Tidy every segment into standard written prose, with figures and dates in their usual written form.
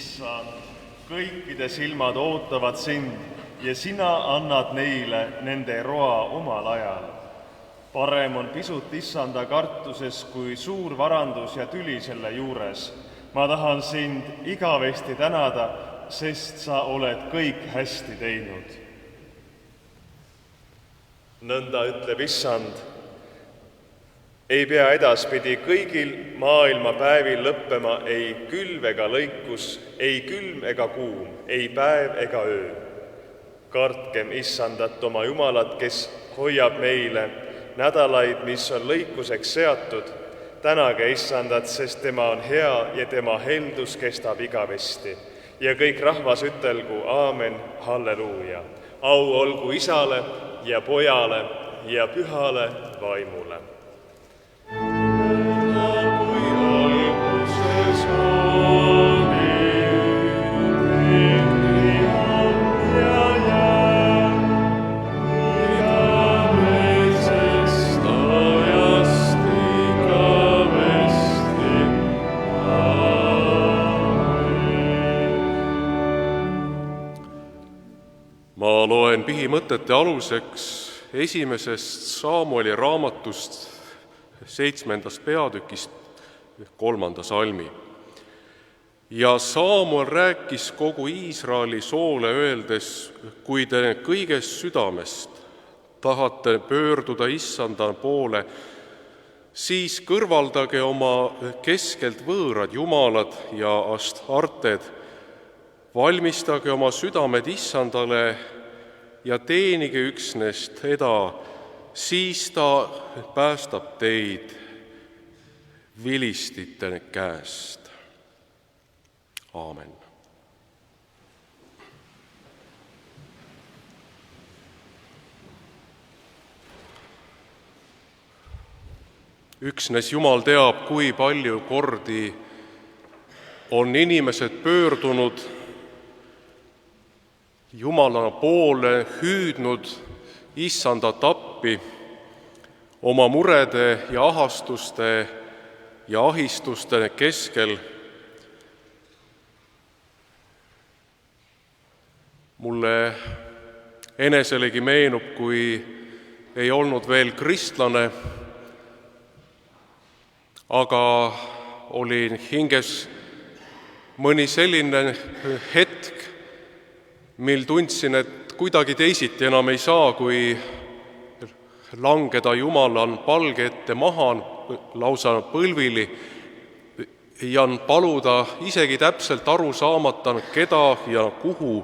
Issand, kõikide silmad ootavad sind ja sina annad neile nende roa omal ajal. Parem on pisut Issanda kartuses kui suur varandus ja tüli selle juures. Ma tahan sind igavesti tänada, sest sa oled kõik hästi teinud. Nõnda ütleb Issand, ei pea edaspidi kõigil maailma päevil lõppema ei külv ega lõikus, ei külm ega kuum, ei päev ega öö. Kartkem Issandat oma Jumalat, kes hoiab meile nädalaid, mis on lõikuseks seatud. Tänage Issandat, sest tema on hea ja tema heldus kestab igavesti. Ja kõik rahvas ütelgu aamen, halleluuja. Au olgu Isale ja Pojale ja Pühale Vaimule. Ma loen põhimõtete aluseks esimesest Saamueli raamatust 7. peatükist 3. salmi. Ja Saamuel rääkis kogu Iisraeli soole öeldes, kui te kõigest südamest tahate pöörduda Issanda poole, siis kõrvaldage oma keskelt võõrad jumalad ja astarted, valmistage oma südamed Issandale ja teenige üksnes teda, siis ta päästab teid vilistite käest. Aamen. Üksnes Jumal teab, kui palju kordi on inimesed pöördunud Jumala poole, hüüdnud Issandat appi oma murede ja ahastuste ja ahistuste keskel. Mulle eneselegi meenub, kui ei olnud veel kristlane, aga oli hinges mõni selline hetk, mil tundsin, et kuidagi teisiti enam ei saa, kui langeda Jumala palge ette maha, lausa põlvili, ja paluda isegi täpselt aru saamata, keda ja kuhu,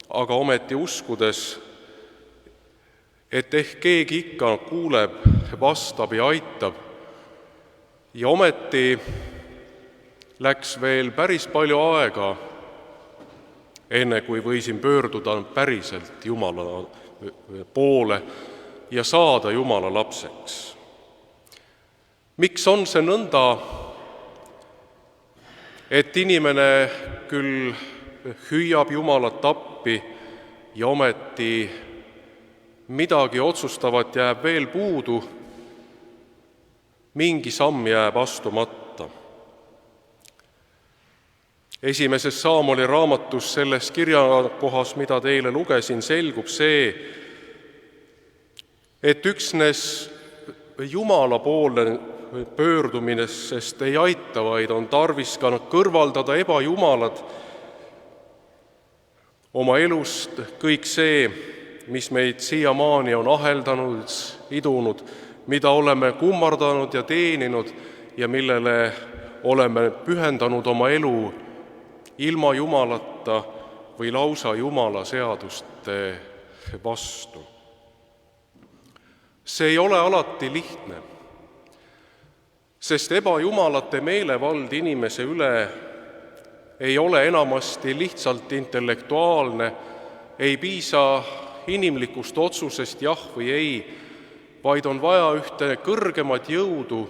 aga ometi uskudes, et ehk keegi ikka kuuleb, vastab ja aitab. Ja ometi läks veel päris palju aega, enne kui võisin pöörduda päriselt Jumala poole ja saada Jumala lapseks. Miks on see nõnda, et inimene küll hüüab Jumalat appi ja ometi midagi otsustavat jääb veel puudu, mingi samm jääb astumata? Esimeses Saamueli raamatus selles kirjakohas, mida teile lugesin, selgub see, et üksnes Jumala poole pöördumisest ei aita, vaid on tarvis ka kõrvaldada ebajumalad oma elust, kõik see, mis meid siiamaani on aheldanud, idunud, mida oleme kummardanud ja teeninud ja millele oleme pühendanud oma elu ilma Jumalata või lausa Jumala seaduste vastu. See ei ole alati lihtne, sest ebajumalate meelevald inimese üle ei ole enamasti lihtsalt intellektuaalne, ei piisa inimlikust otsusest jah või ei, vaid on vaja ühte kõrgemat jõudu,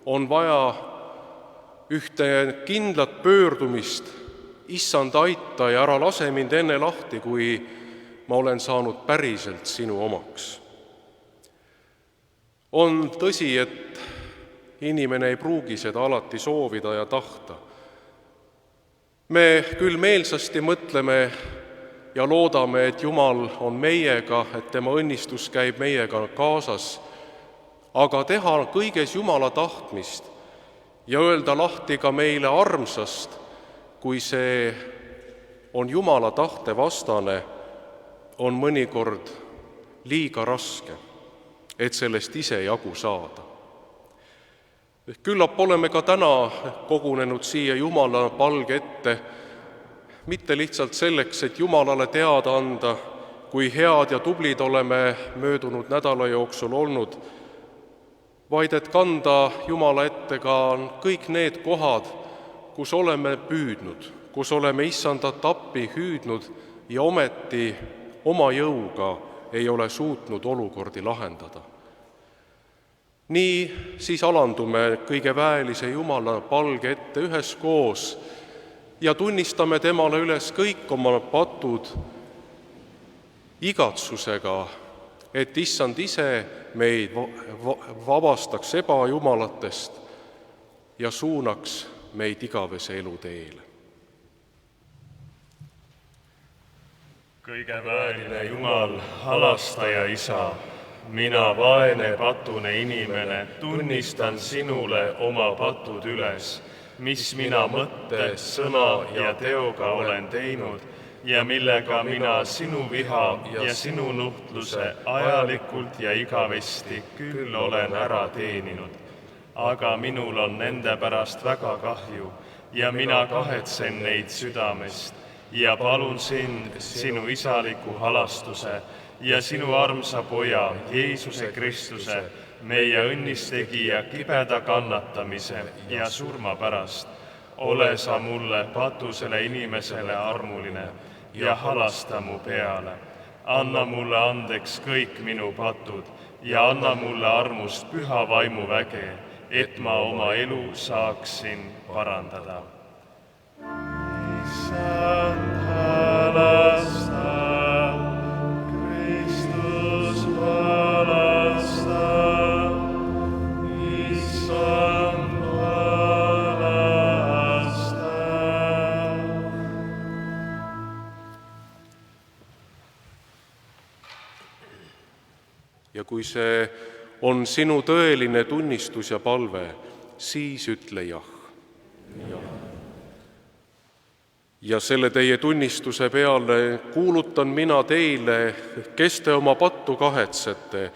on vaja ühte kindlat pöördumist, Issand, aita ja ära lase mind enne lahti, kui ma olen saanud päriselt sinu omaks. On tõsi, et inimene ei pruugi seda alati soovida ja tahta. Me küll meelsasti mõtleme ja loodame, et Jumal on meiega, et tema õnnistus käib meiega kaasas, aga teha kõiges Jumala tahtmist ja öelda lahti ka meile armsast, kui see on Jumala tahte vastane, on mõnikord liiga raske, et sellest ise jagu saada. Küllap oleme ka täna kogunenud siia Jumala palge ette, mitte lihtsalt selleks, et Jumalale teada anda, kui head ja tublid oleme möödunud nädala jooksul olnud, vaid et kanda Jumala ette ka kõik need kohad, kus oleme püüdnud, kus oleme Issandat appi hüüdnud ja ometi oma jõuga ei ole suutnud olukordi lahendada. Nii siis alandume kõige väelise Jumala palge ette üheskoos ja tunnistame temale üles kõik oma patud igatsusega, et Issand ise meid vabastaks ebajumalatest ja suunaks meid igavese elu teele. Kõige vääriline Jumal, halastaja Isa, mina, vaene patune inimene, tunnistan sinule oma patud üles, mis mina mõtte, sõna ja teoga olen teinud ja millega mina sinu viha ja sinu nuhtluse ajalikult ja igavesti küll olen ära teeninud. Aga minul on nende pärast väga kahju ja mina kahetsen neid südamest ja palun sind, sinu isaliku halastuse ja sinu armsa poja, Jeesuse Kristuse, meie õnnistegija kibeda kannatamise ja surma pärast. Ole sa mulle, patusele inimesele armuline ja halasta mu peale. Anna mulle andeks kõik minu patud ja anna mulle armust püha vaimu väge, et ma oma elu saaksin parandada. Issand, halasta, Kristus halasta, Issand halasta. Ja kui see on sinu tõeline tunnistus ja palve, siis ütle jah. Ja selle teie tunnistuse peale kuulutan mina teile, kes te oma pattu kahetsete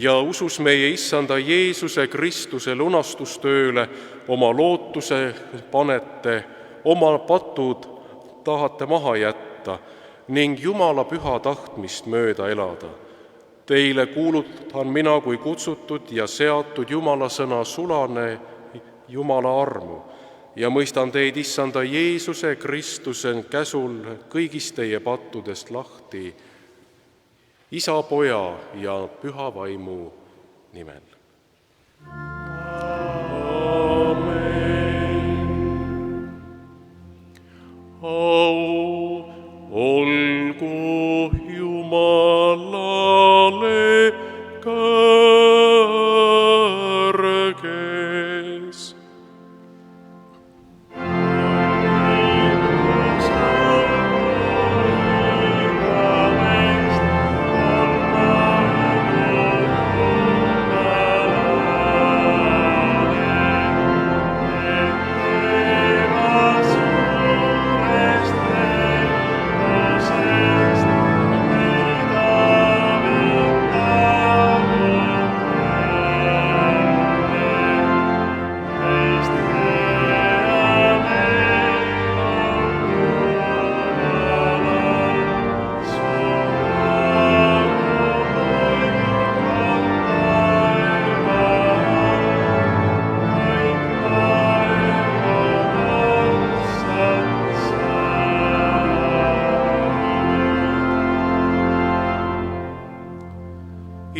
ja usus meie Issanda Jeesuse Kristuse lunastustööle oma lootuse panete, oma patud tahate maha jätta ning Jumala püha tahtmist mööda elada. Teile kuulutan mina kui kutsutud ja seatud Jumala sõna sulane Jumala armu ja mõistan teid Issanda Jeesuse Kristuse käsul kõigist teie pattudest lahti, Isa, Poja ja Püha Vaimu nimel. Au olgu Jumalale kõrges.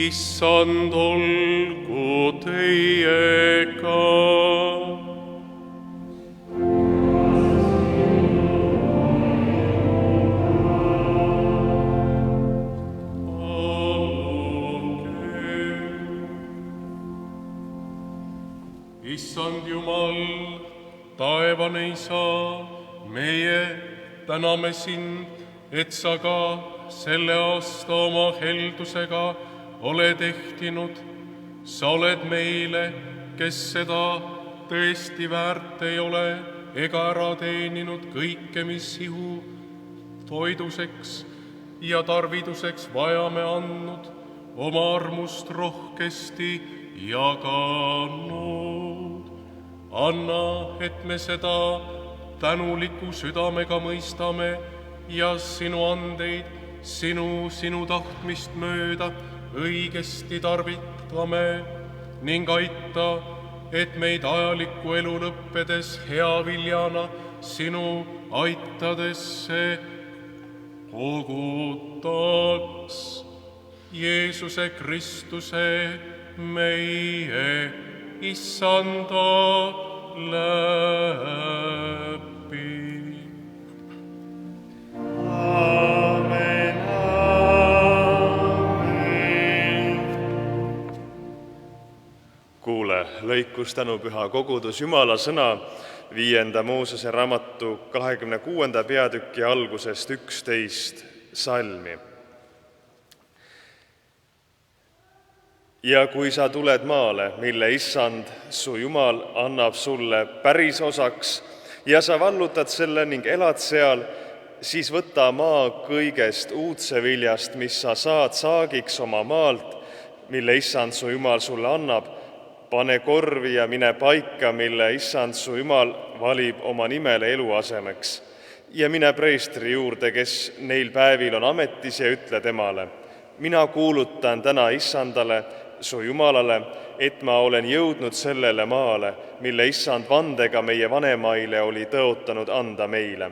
Issand olgu teiega. Issand Jumal, taevane Isa, meie täname sind, et sa ka selle aasta oma heldusega oled ehtinud. Sa oled meile, kes seda tõesti väärt ei ole ega ära teeninud kõike, mis ihu toiduseks ja tarviduseks vajame andnud, oma armust rohkesti jaganud. Anna, et me seda tänuliku südamega mõistame ja sinu andeid, sinu tahtmist mööda õigesti tarvitame ning aita, et meid ajalikku elu lõppedes hea viljana sinu aitadesse kogutaks. Jeesuse Kristuse meie Issanda läbi. Aamen, aamen. Kuule lõikus tänupüha kogudus Jumala sõna 5. Moosese raamatu 26. peatüki algusest 11 salmi. Ja kui sa tuled maale, mille Issand, su Jumal, annab sulle päris osaks ja sa vallutad selle ning elad seal, siis võta maa kõigest uudseviljast, mis sa saad saagiks oma maalt, mille Issand, su Jumal, sulle annab, pane korvi ja mine paika, mille Issand, su Jumal, valib oma nimele eluasemeks. Ja mine preestri juurde, kes neil päevil on ametis, ja ütle temale, mina kuulutan täna Issandale, su Jumalale, et ma olen jõudnud sellele maale, mille Issand vandega meie vanemaile oli tõotanud anda meile.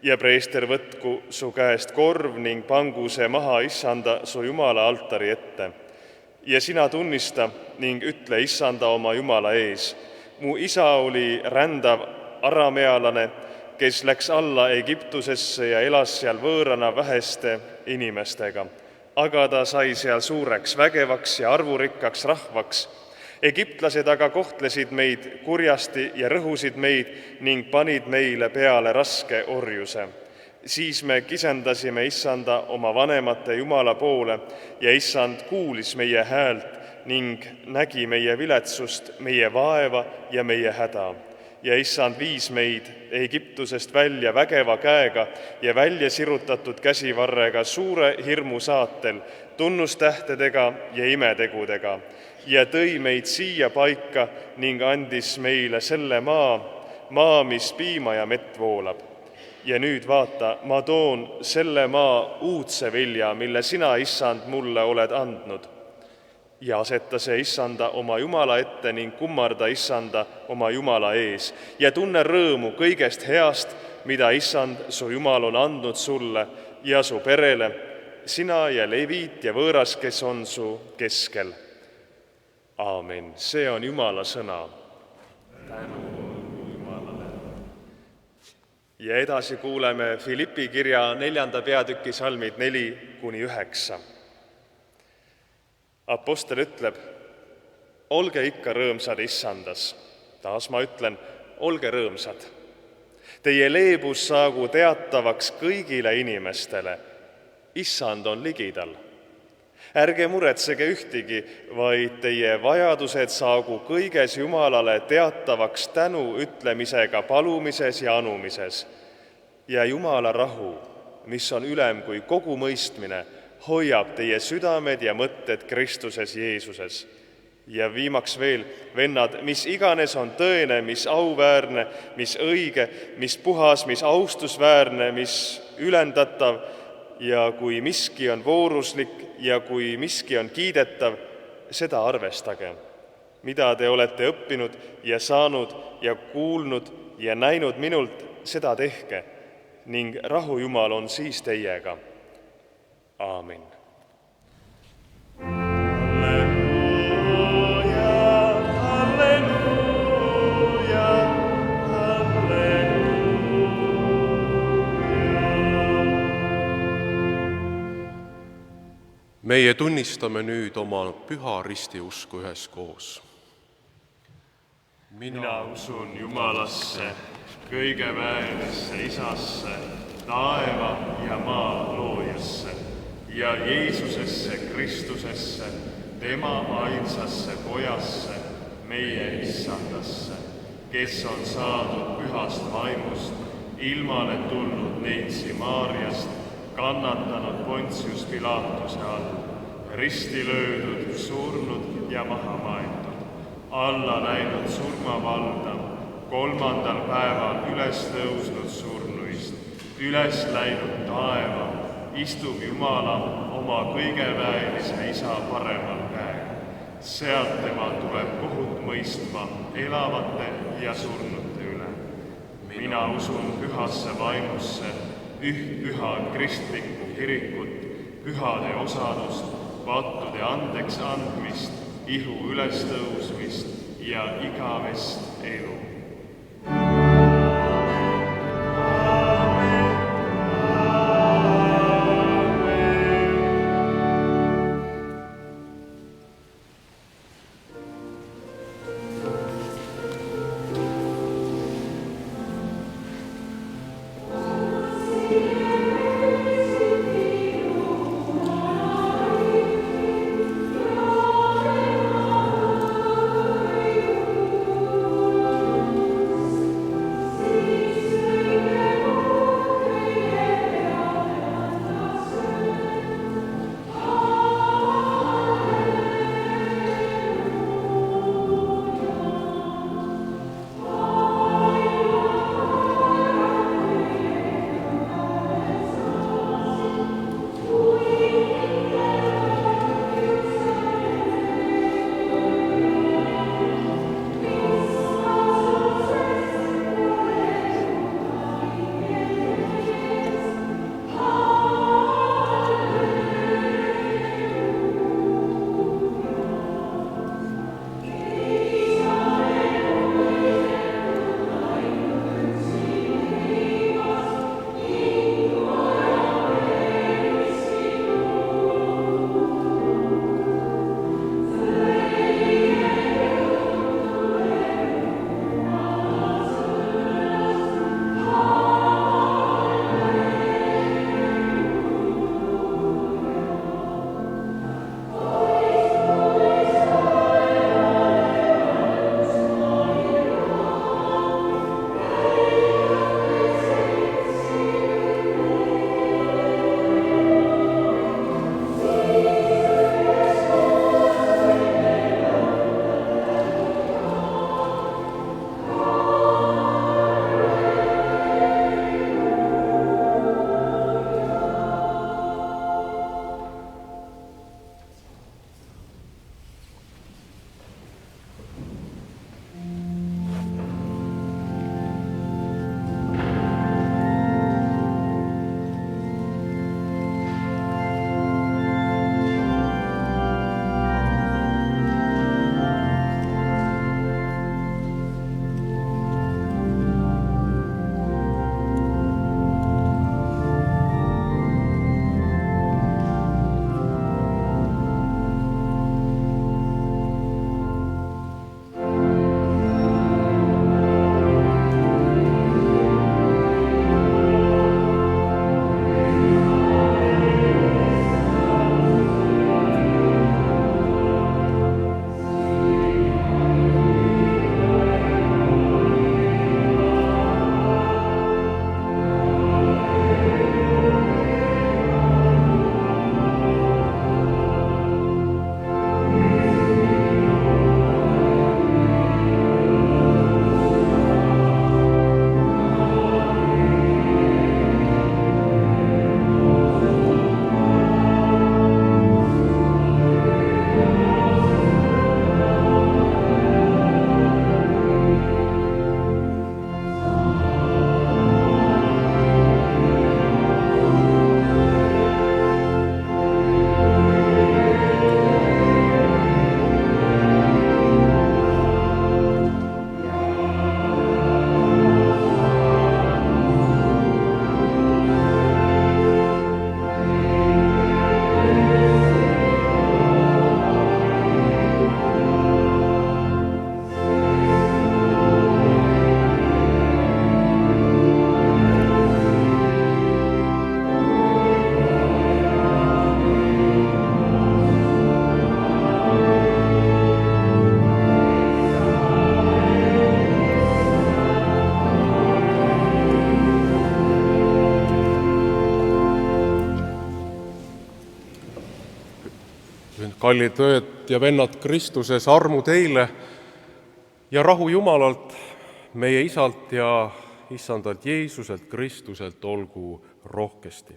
Ja preester võtku su käest korv ning pangu see maha Issanda, su Jumala altari ette. Ja sina tunnista ning ütle Issanda oma Jumala ees. Mu isa oli rändav aramealane, kes läks alla Egiptusesse ja elas seal võõrana väheste inimestega. Aga ta sai seal suureks, vägevaks ja arvurikkaks rahvaks. Egiptlased aga kohtlesid meid kurjasti ja rõhusid meid ning panid meile peale raske orjuse. Siis me kisendasime Issanda oma vanemate Jumala poole ja Issand kuulis meie häält ning nägi meie viletsust, meie vaeva ja meie häda. Ja Issand viis meid Egiptusest välja vägeva käega ja välja sirutatud käsivarrega suure hirmu saatel, tunnustähtedega ja imetegudega, ja tõi meid siia paika ning andis meile selle maa, mis piima ja mett voolab. Ja nüüd vaata, ma toon selle maa uudse vilja, mille sina, Issand, mulle oled andnud. Ja aseta see Issanda oma Jumala ette ning kummarda Issanda oma Jumala ees ja tunne rõõmu kõigest heast, mida Issand, su Jumal, on andnud sulle ja su perele, sina ja leviit ja võõras, kes on su keskel. Aamen. See on Jumala sõna. Tänu Jumalale. Ja edasi kuuleme Filippi kirja 4. peatüki salmid 4-9. Apostel ütleb, olge ikka rõõmsad Issandas. Taas ma ütlen, olge rõõmsad. Teie leebus saagu teatavaks kõigile inimestele. Issand on ligidal. Ärge muretsege ühtegi, vaid teie vajadused saagu kõiges Jumalale teatavaks tänu ütlemisega palumises ja anumises. Ja Jumala rahu, mis on ülem kui kogu mõistmine, hoiab teie südamed ja mõtted Kristuses Jeesuses. Ja viimaks veel, vennad, mis iganes on tõene, mis auväärne, mis õige, mis puhas, mis austusväärne, mis ülendatav, ja kui miski on vooruslik ja kui miski on kiidetav, seda arvestage. Mida te olete õppinud ja saanud ja kuulnud ja näinud minult, seda tehke, ning rahu Jumal on siis teiega. Aamen. Halleluuja, halleluuja, halleluuja. Meie tunnistame nüüd oma püha ristiusku üheskoos. Mina usun Jumalasse, kõigeväelisse Isasse, taeva ja maa loojasse ja Jeesusesse Kristusesse, tema ainsasse Pojasse, meie Issandasse, kes on saadud pühast vaimust, ilmale tulnud neitsi Maarjast, kannatanud Pontius Pilatuse all, risti löödud, surnud ja maha maetud, alla läinud surmavalda, kolmandal päeval üles tõusnud surnuist, üles läinud taeva, istub Jumala oma kõigeväelise Isa paremal käel. Sealt tema tuleb kohut mõistma elavate ja surnute üle. Mina usun pühasse vaimusse, ühtpüha kristlikku kirikut, pühade osadust, pattude andeks andmist, ihu ülestõusmist ja igavest elu. kallid õed ja vennad Kristuses, armu teile ja rahu Jumalalt, meie Isalt ja Issandalt Jeesuselt Kristuselt olgu rohkesti.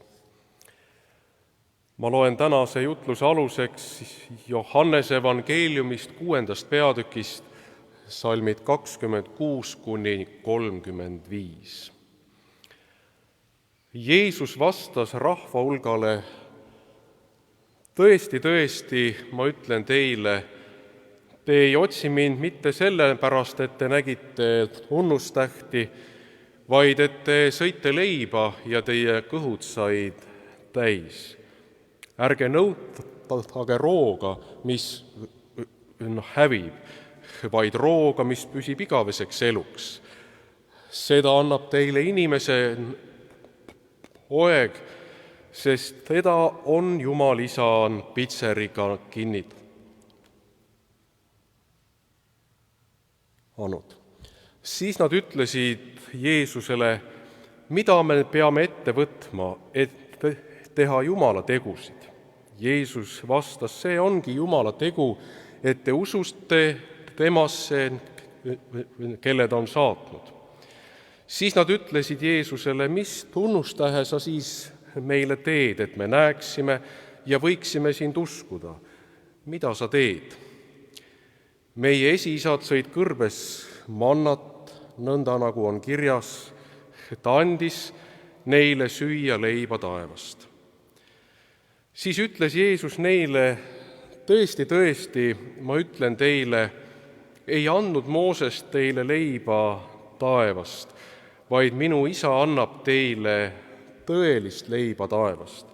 Ma loen tänase jutluse aluseks Johannese evangeeliumist 6. peatükist salmid 26–35. Jeesus vastas rahva hulgale: tõesti, tõesti, ma ütlen teile, te ei otsi mind mitte sellepärast, et te nägite tunnustähti, vaid et te sõite leiba ja teie kõhud said täis. Ärge nõutage rooga, mis hävib, vaid rooga, mis püsib igaveseks eluks. Seda annab teile inimese poeg, sest teda on Jumal Isa pitseriga kinnitanud. Siis nad ütlesid Jeesusele: mida me peame ette võtma, et teha Jumala tegusid? Jeesus vastas: see ongi Jumala tegu, et te usute temasse, kelle ta on saatnud. Siis nad ütlesid Jeesusele: mis tunnustähe sa siis meile teed, et me näeksime ja võiksime sind uskuda? Mida sa teed? Meie esiisad sõid kõrbes mannat, nõnda nagu on kirjas, ta andis neile süüa leiba taevast. Siis ütles Jeesus neile: tõesti, tõesti, ma ütlen teile, ei andnud Mooses teile leiba taevast, vaid minu Isa annab teile tõelist leiba taevast.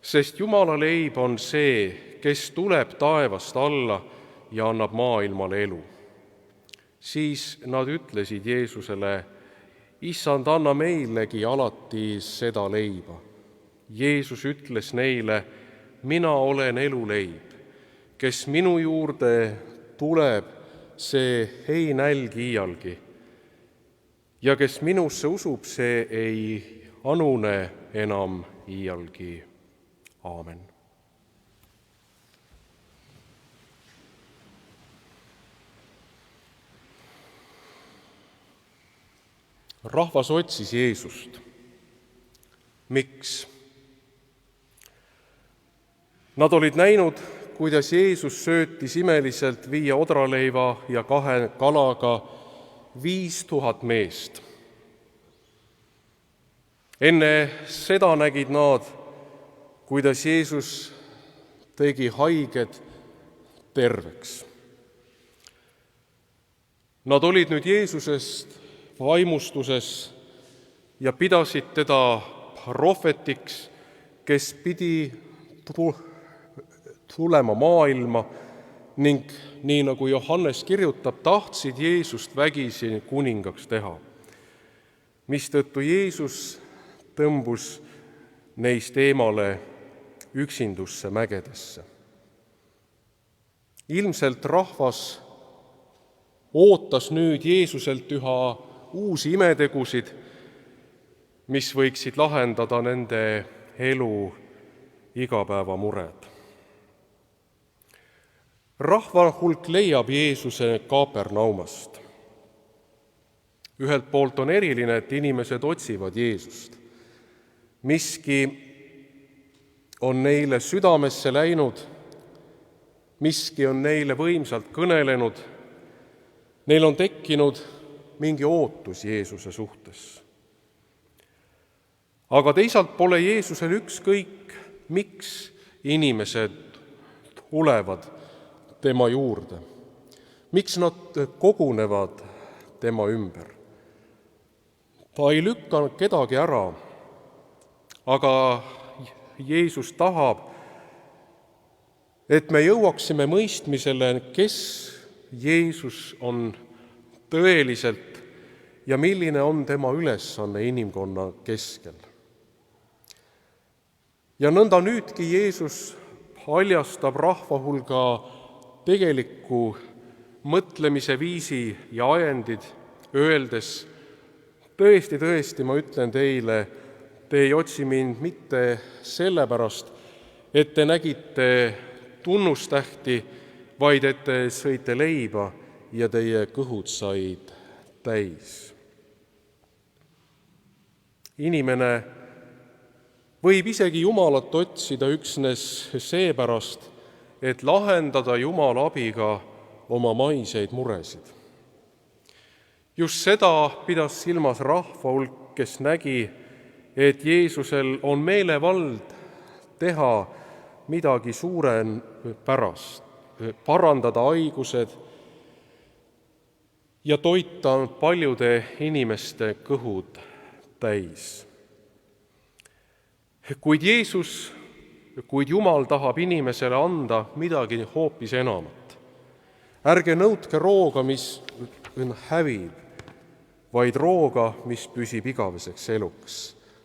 Sest Jumala leib on see, kes tuleb taevast alla ja annab maailmale elu. Siis nad ütlesid Jeesusele: Issand, anna meilegi alati seda leiba. Jeesus ütles neile: mina olen eluleib. Kes minu juurde tuleb, see ei nälgi iialgi. Ja kes minusse usub, see ei anune enam iialgi. Aamen. Rahvas otsis Jeesust. Miks? Nad olid näinud, kuidas Jeesus söötis imeliselt 5 odraleiva ja 2 kalaga 5000 meest. Enne seda nägid nad, kuidas Jeesus tegi haiged terveks. Nad olid nüüd Jeesusest vaimustuses ja pidasid teda prohvetiks, kes pidi tulema maailma ning nii nagu Johannes kirjutab, tahtsid Jeesust vägisi kuningaks teha, mistõttu Jeesus tõmbus neist eemale üksindusse mägedesse. Ilmselt rahvas ootas nüüd Jeesuselt üha uusi imetegusid, mis võiksid lahendada nende elu igapäevamured. Rahva hulk leiab Jeesuse Kaapernaumast. Ühelt poolt on eriline, et inimesed otsivad Jeesust. Miski on neile südamesse läinud, miski on neile võimsalt kõnelenud, neil on tekkinud mingi ootus Jeesuse suhtes. Aga teisalt pole Jeesusel ükskõik, miks inimesed tulevad tema juurde, miks nad kogunevad tema ümber. Ta ei lükka kedagi ära, aga Jeesus tahab, et me jõuaksime mõistmisele, kes Jeesus on tõeliselt ja milline on tema ülesanne inimkonna keskel. Ja nõnda nüüdki Jeesus paljastab rahva hulga tegeliku mõtlemise viisi ja ajendid, öeldes: tõesti, tõesti, ma ütlen teile, te ei otsi mind mitte sellepärast, et te nägite tunnustähti, vaid et te sõite leiba ja teie kõhud said täis. Inimene võib isegi Jumalat otsida üksnes seepärast, et lahendada Jumala abiga oma maiseid muresid. Just seda pidas silmas rahva hulk, kes nägi, et Jeesusel on meelevald teha midagi suurepärast, parandada haigused ja toita paljude inimeste kõhud täis. Kuid Jumal tahab inimesele anda midagi hoopis enamat. Ärge nõudke rooga, mis hävib, vaid rooga, mis püsib igaveseks eluks.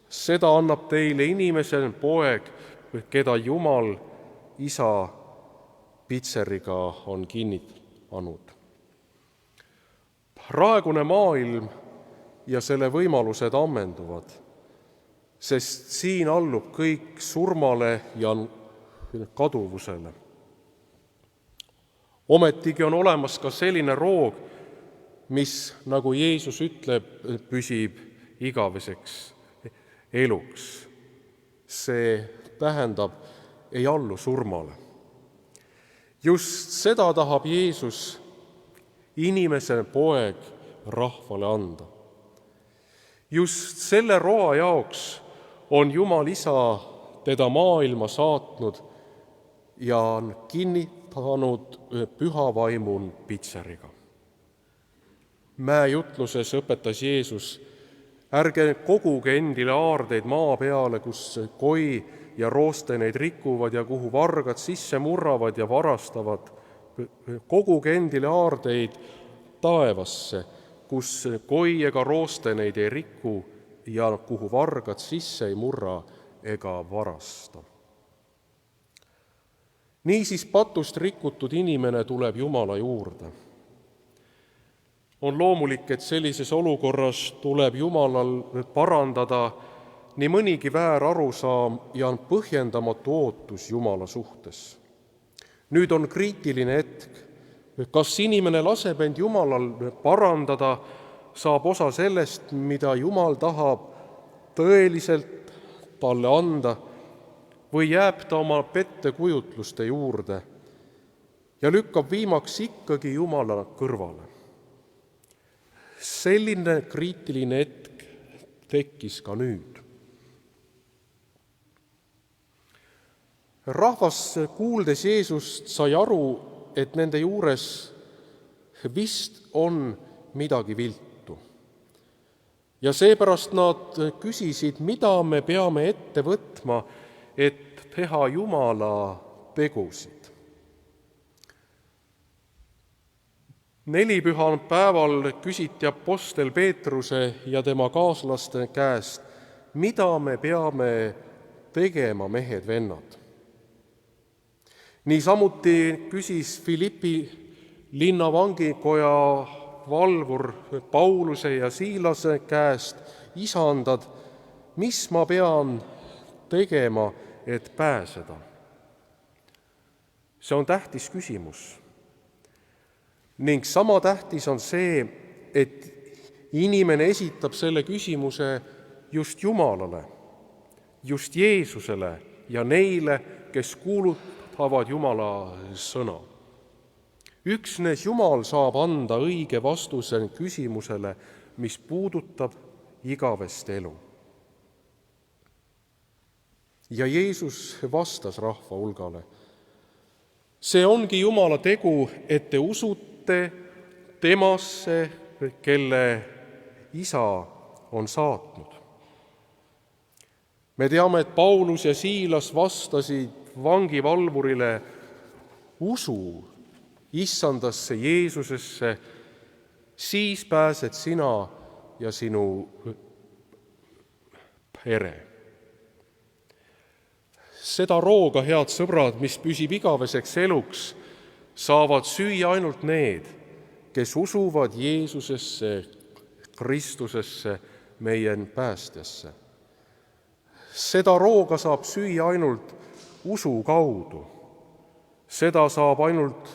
Seda annab teile inimesel poeg, keda Jumal isa pitseriga on kinnitanud. Praegune maailm ja selle võimalused ammenduvad, sest siin allub kõik surmale ja kaduvusele. Ometigi on olemas ka selline roog, mis, nagu Jeesus ütleb, püsib igaveseks eluks. See tähendab, ei allu surmale. Just seda tahab Jeesus, inimese poeg, rahvale anda. Just selle roa jaoks on Jumal isa teda maailma saatnud ja on kinnitanud püha vaimun pitseriga. Mäejutluses õpetas Jeesus, ärge koguge endile aardeid maa peale, kus koi ja rooste neid rikuvad ja kuhu vargad sisse murravad ja varastavad. Koguge endile aardeid taevasse, kus koi ega rooste neid ei riku ja kuhu vargad sisse ei murra ega varasta. Niisiis patust rikutud inimene tuleb Jumala juurde. On loomulik, et sellises olukorras tuleb Jumalal parandada nii mõnigi väär arusaam ja on põhjendamatu ootus Jumala suhtes. Nüüd on kriitiline hetk. Kas inimene laseb end Jumalal parandada, saab osa sellest, mida Jumal tahab tõeliselt talle anda, või jääb ta oma pettekujutluste juurde ja lükkab viimaks ikkagi Jumala kõrvale. Selline kriitiline hetk tekkis ka nüüd. Rahvas, kuuldes Jeesust, sai aru, et nende juures vist on midagi viltu. Ja seepärast nad küsisid, mida me peame ette võtma, et teha Jumala tegusid. Nelipühapäeval küsiti apostel Peetruse ja tema kaaslaste käest, mida me peame tegema, mehed-vennad. Niisamuti küsis Filippi linnavangikoja valvur Pauluse ja Siilase käest, isandad, mis ma pean tegema, et pääseda? See on tähtis küsimus. Ning sama tähtis on see, et inimene esitab selle küsimuse just Jumalale, just Jeesusele ja neile, kes kuulutavad Jumala sõna. Üksnes Jumal saab anda õige vastuse küsimusele, mis puudutab igavest elu. Ja Jeesus vastas rahva hulgale, see ongi Jumala tegu, et te usute temasse, kelle isa on saatnud. Me teame, et Paulus ja Siilas vastasid vangivalvurile, usu issandasse Jeesusesse, siis pääsed sina ja sinu pere. Seda rooga, head sõbrad, mis püsib igaveseks eluks, saavad süüa ainult need, kes usuvad Jeesusesse, Kristusesse, meie päästjasse. Seda rooga saab süüa ainult usu kaudu. Seda saab ainult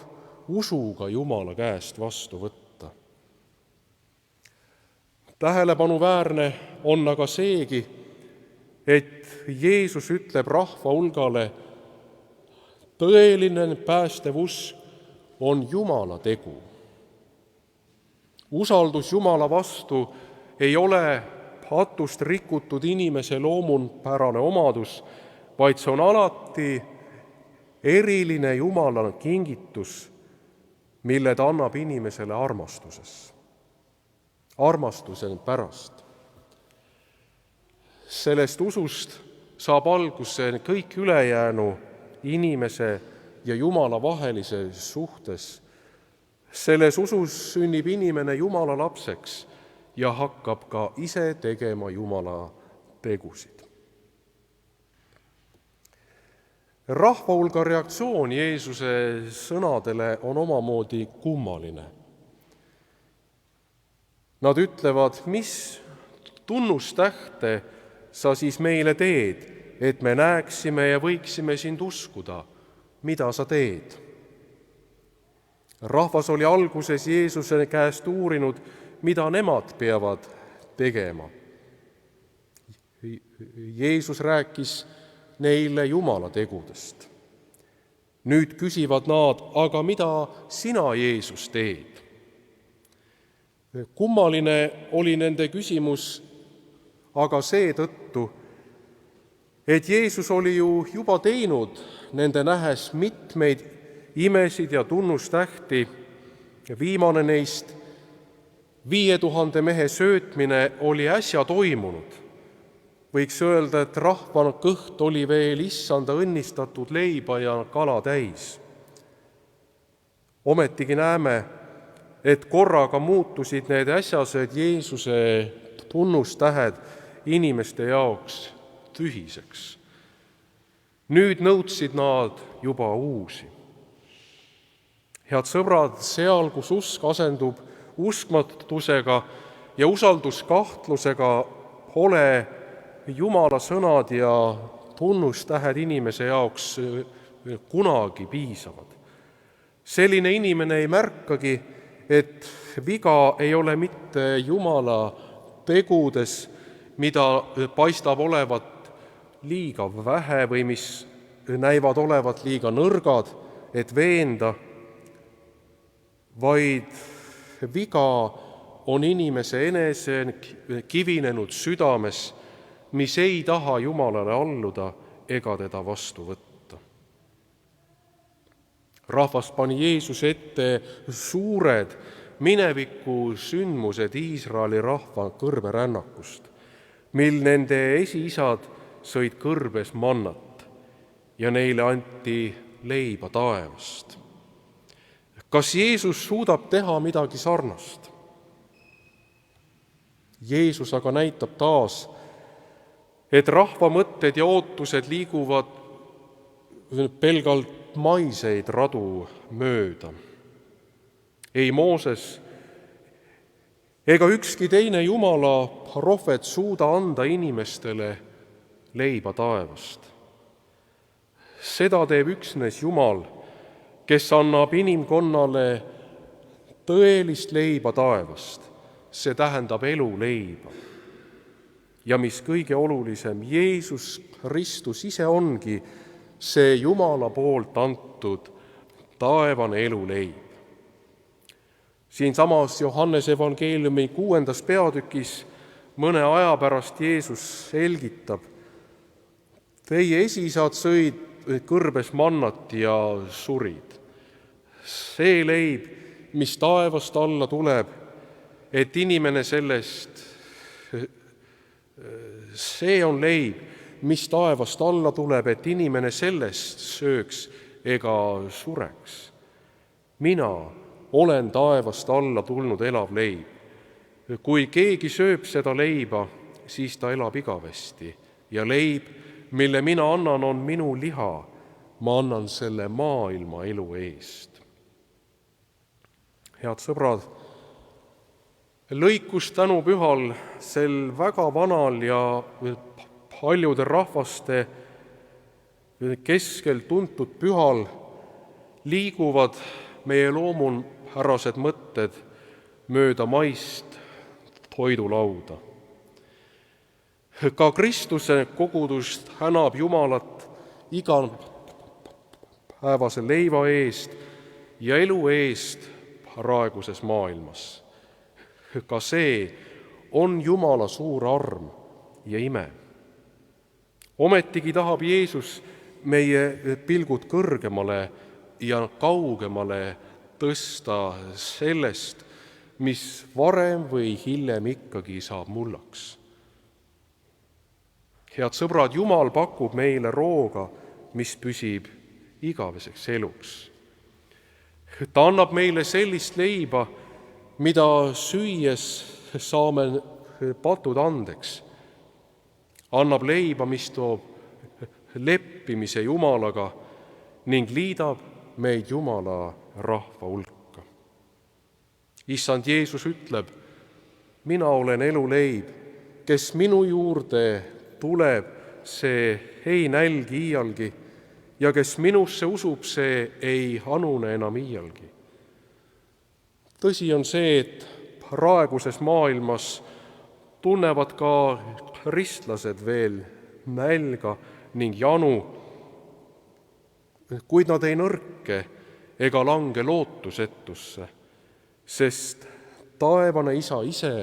usuga Jumala käest vastu võtta. Tähelepanuväärne on aga seegi, et Jeesus ütleb rahva hulgale, tõeline päästev usk on Jumala tegu. Usaldus Jumala vastu ei ole hatust rikutud inimese loomupärane omadus, vaid see on alati eriline Jumala kingitus, mille ta annab inimesele armastuse pärast. Sellest usust saab alguse kõik ülejäänu inimese ja Jumala vahelises suhtes. Selles usus sünnib inimene Jumala lapseks ja hakkab ka ise tegema Jumala tegusid. Rahvahulga reaktsioon Jeesuse sõnadele on omamoodi kummaline. Nad ütlevad, mis tunnustähte sa siis meile teed, et me näeksime ja võiksime sind uskuda, mida sa teed. Rahvas oli alguses Jeesuse käest uurinud, mida nemad peavad tegema. Jeesus rääkis neile Jumala tegudest. Nüüd küsivad nad, aga mida sina, Jeesus, teed? Kummaline oli nende küsimus aga seetõttu, et Jeesus oli ju juba teinud nende nähes mitmeid imesid ja tunnustähti. Viimane neist, 5000 mehe söötmine, oli äsja toimunud. Võiks öelda, et rahva kõht oli veel issanda õnnistatud leiba ja kala täis. Ometigi näeme, et korraga muutusid need äsjased Jeesuse tunnustähed inimeste jaoks tühiseks. Nüüd nõudsid nad juba uusi. Head sõbrad, seal, kus usk asendub uskmatusega ja usalduskahtlusega, pole Jumala sõnad ja tunnustähed inimese jaoks kunagi piisavad. Selline inimene ei märkagi, et viga ei ole mitte Jumala tegudes, mida paistab olevat liiga vähe või mis näivad olevat liiga nõrgad, et veenda, vaid viga on inimese enese kivinenud südames, mis ei taha Jumalale alluda ega teda vastu võtta. Rahvas pani Jeesuse ette suured mineviku sündmused Iisraeli rahva kõrberännakust, mil nende esiisad sõid kõrbes mannat ja neile anti leiba taevast. Kas Jeesus suudab teha midagi sarnast? Jeesus aga näitab taas, et rahva mõtted ja ootused liiguvad pelgalt maiseid radu mööda. Ei Mooses ega ükski teine Jumala prohvet suuda anda inimestele leiba taevast. Seda teeb üksnes Jumal, kes annab inimkonnale tõelist leiba taevast, see tähendab eluleiba. Ja mis kõige olulisem, Jeesus Kristus ise ongi see Jumala poolt antud taevane eluleib. Siinsamas Johannese evangeeliumi 6. peatükis mõne aja pärast Jeesus selgitab, teie esiisad sõid kõrbes mannat ja surid. See leib, mis taevast alla tuleb, et inimene sellest, see on leib, mis taevast alla tuleb, et inimene sellest sööks ega sureks. Mina olen taevast alla tulnud elav leib. Kui keegi sööb seda leiba, siis ta elab igavesti. Ja leib, mille mina annan, on minu liha. Ma annan selle maailma elu eest. Head sõbrad, lõikus tänupühal, sel väga vanal ja paljude rahvaste keskel tuntud pühal, liiguvad meie loomupärased mõtted mööda maist toidulauda. Ka Kristuse kogudus tänab Jumalat igapäevase leiva eest ja elu eest praeguses maailmas. Ka see on Jumala suur arm ja ime. Ometigi tahab Jeesus meie pilgud kõrgemale ja kaugemale tõsta sellest, mis varem või hiljem ikkagi saab mullaks. Head sõbrad, Jumal pakub meile rooga, mis püsib igaveseks eluks. Ta annab meile sellist leiba, mida süües saame patud andeks. Annab leiba, mis toob leppimise Jumalaga ning liidab meid Jumala rahva hulka. Issand Jeesus ütleb, mina olen eluleib, kes minu juurde tuleb, see ei nälgi iialgi ja kes minusse usub, see ei anune enam iialgi. Tõsi on see, et praeguses maailmas tunnevad ka kristlased veel nälga ning janu, kuid nad ei nõrke ega lange lootusetusse, sest taevane Isa ise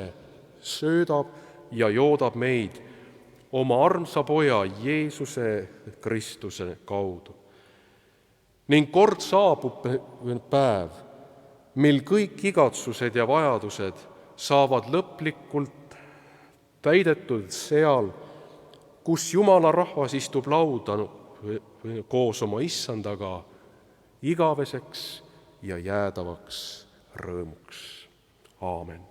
söödab ja joodab meid oma armsa poja Jeesuse Kristuse kaudu. Ning kord saabub päev, mil kõik igatsused ja vajadused saavad lõplikult täidetud seal, kus Jumala rahvas istub lauda koos oma Issandaga igaveseks ja jäädavaks rõõmuks. Aamen.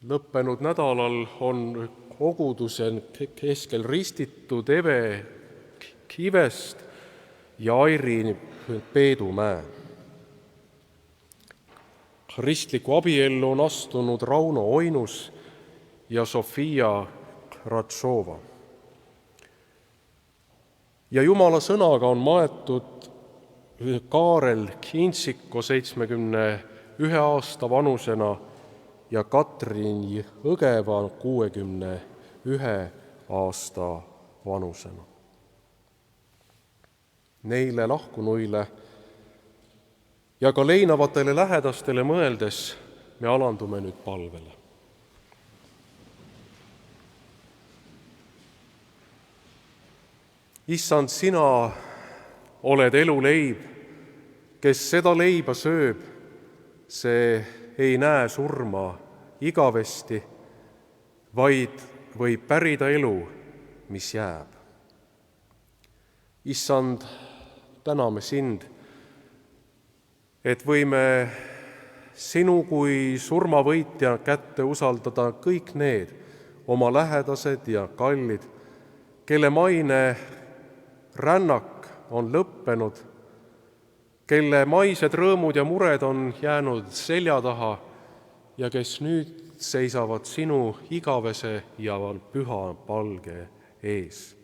Lõppenud nädalal on koguduse keskel ristitud Eve Kivest ja Airi Peedumäe. Kristliku abiellu on astunud Rauno Oinus ja Sofia Kratšova. Ja Jumala sõnaga on maetud Kaarel Kintsiko 71 aasta vanusena ja Katrin Õgeva 61 aasta vanusena. Neile lahkunuile ja ka leinavatele lähedastele mõeldes me alandume nüüd palvele. Issand, sina oled eluleib, kes seda leiba sööb, see ei näe surma igavesti, vaid võib pärida elu, mis jääb. Issand, täname sind, et võime sinu kui surmavõitja kätte usaldada kõik need oma lähedased ja kallid, kelle maine rännak on lõppenud, kelle maised rõõmud ja mured on jäänud selja taha ja kes nüüd seisavad sinu igavese ja püha palge ees.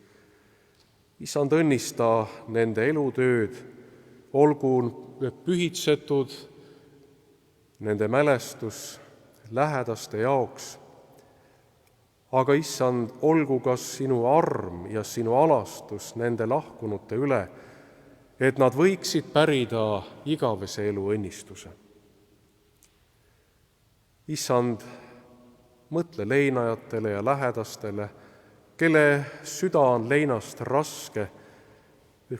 Issand, õnnista nende elutööd, olgu pühitsetud nende mälestus lähedaste jaoks, aga issand, olgu ka sinu arm ja sinu alastus nende lahkunute üle, et nad võiksid pärida igavese elu õnnistuse. Issand, mõtle leinajatele ja lähedastele, kelle süda on leinast raske,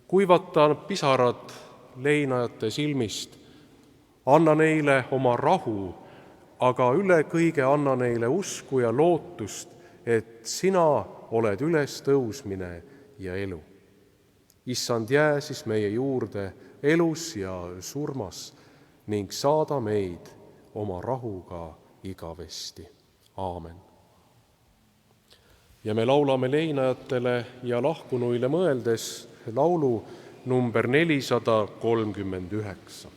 kuivata pisarad leinajate silmist, anna neile oma rahu, aga üle kõige anna neile usku ja lootust, et sina oled ülestõusmine ja elu. Issand, jää siis meie juurde elus ja surmas ning saada meid oma rahuga igavesti. Aamen. Ja me laulame leinajatele ja lahkunuile mõeldes laulu number 439.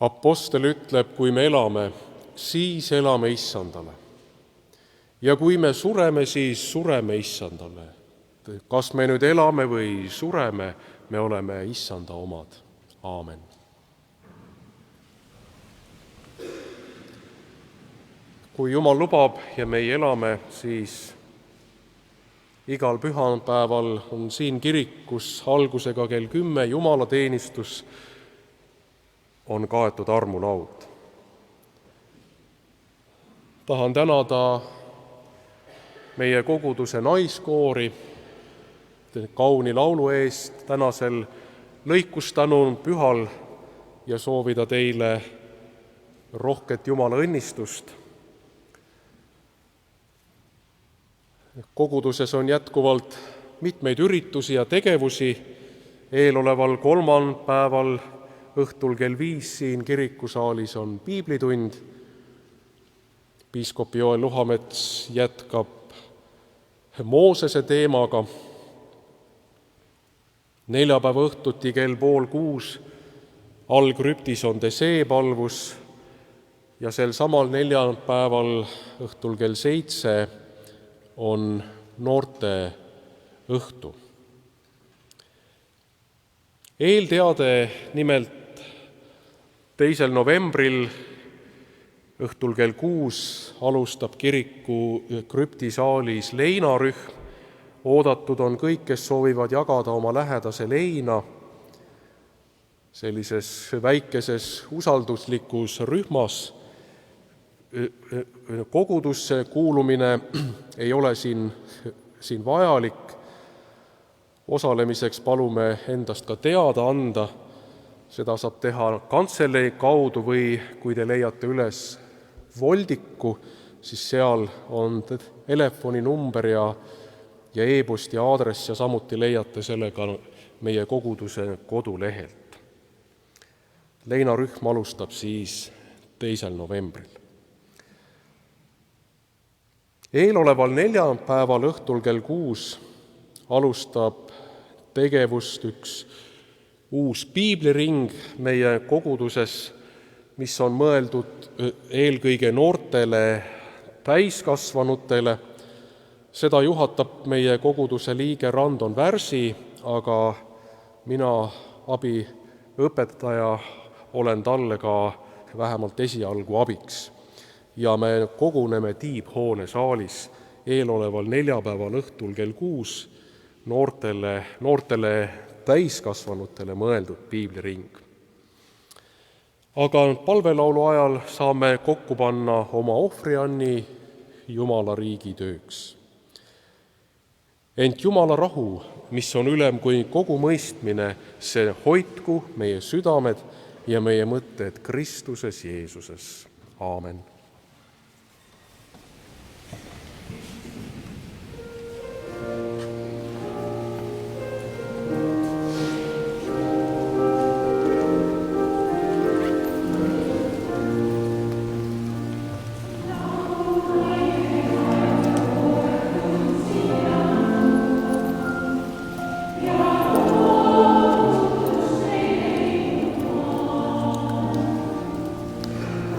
Apostel ütleb, kui me elame, siis elame issandale. Ja kui me sureme, siis sureme issandale. Kas me nüüd elame või sureme, me oleme issanda omad. Aamen. Kui Jumal lubab ja meie elame, siis igal pühapäeval on siin kirikus algusega kell 10 jumalateenistus, on kaetud armulaud. Tahan tänada meie koguduse naiskoori kauni laulu eest tänasel lõikustanu pühal ja soovida teile rohket Jumala õnnistust. Koguduses on jätkuvalt mitmeid üritusi ja tegevusi. Eeloleval kolmapäeval õhtul kell 5 siin kirikusaalis on piiblitund. Piiskop Joel Luhamets jätkab Moosese teemaga. Neljapäeva õhtuti kell 5:30 algrüptis on deseepalvus ja sel samal neljapäeval õhtul kell 7 on noorte õhtu. Eelteade nimelt 2. novembril õhtul kell 6 alustab kiriku krüptisaalis leinarühm. Oodatud on kõik, kes soovivad jagada oma lähedase leina. Sellises väikeses usalduslikus rühmas kogudusse kuulumine ei ole siin vajalik. Osalemiseks palume endast ka teada anda. Seda saab teha kantselei kaudu või kui te leiate üles voldiku, siis seal on telefoninumber ja e-posti aadress ja samuti leiate selle ka meie koguduse kodulehelt. Leinarühm alustab siis 2. novembril. Eeloleval neljapäeval õhtul kell 6 alustab tegevust üks uus piibliring meie koguduses, mis on mõeldud eelkõige noortele täiskasvanutele. Seda juhatab meie koguduse liige Randon Värsi, aga mina abiõpetaja olen talle ka vähemalt esialgu abiks. Ja me koguneme tiibhoone saalis eeloleval neljapäeval õhtul kell 6 noortele täiskasvanutele mõeldud piibliring. Aga palvelaulu ajal saame kokku panna oma ohvrianni Jumala riigi tööks. Ent Jumala rahu, mis on ülem kui kogu mõistmine, see hoidku meie südamed ja meie mõtted Kristuses Jeesuses. Aamen.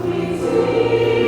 We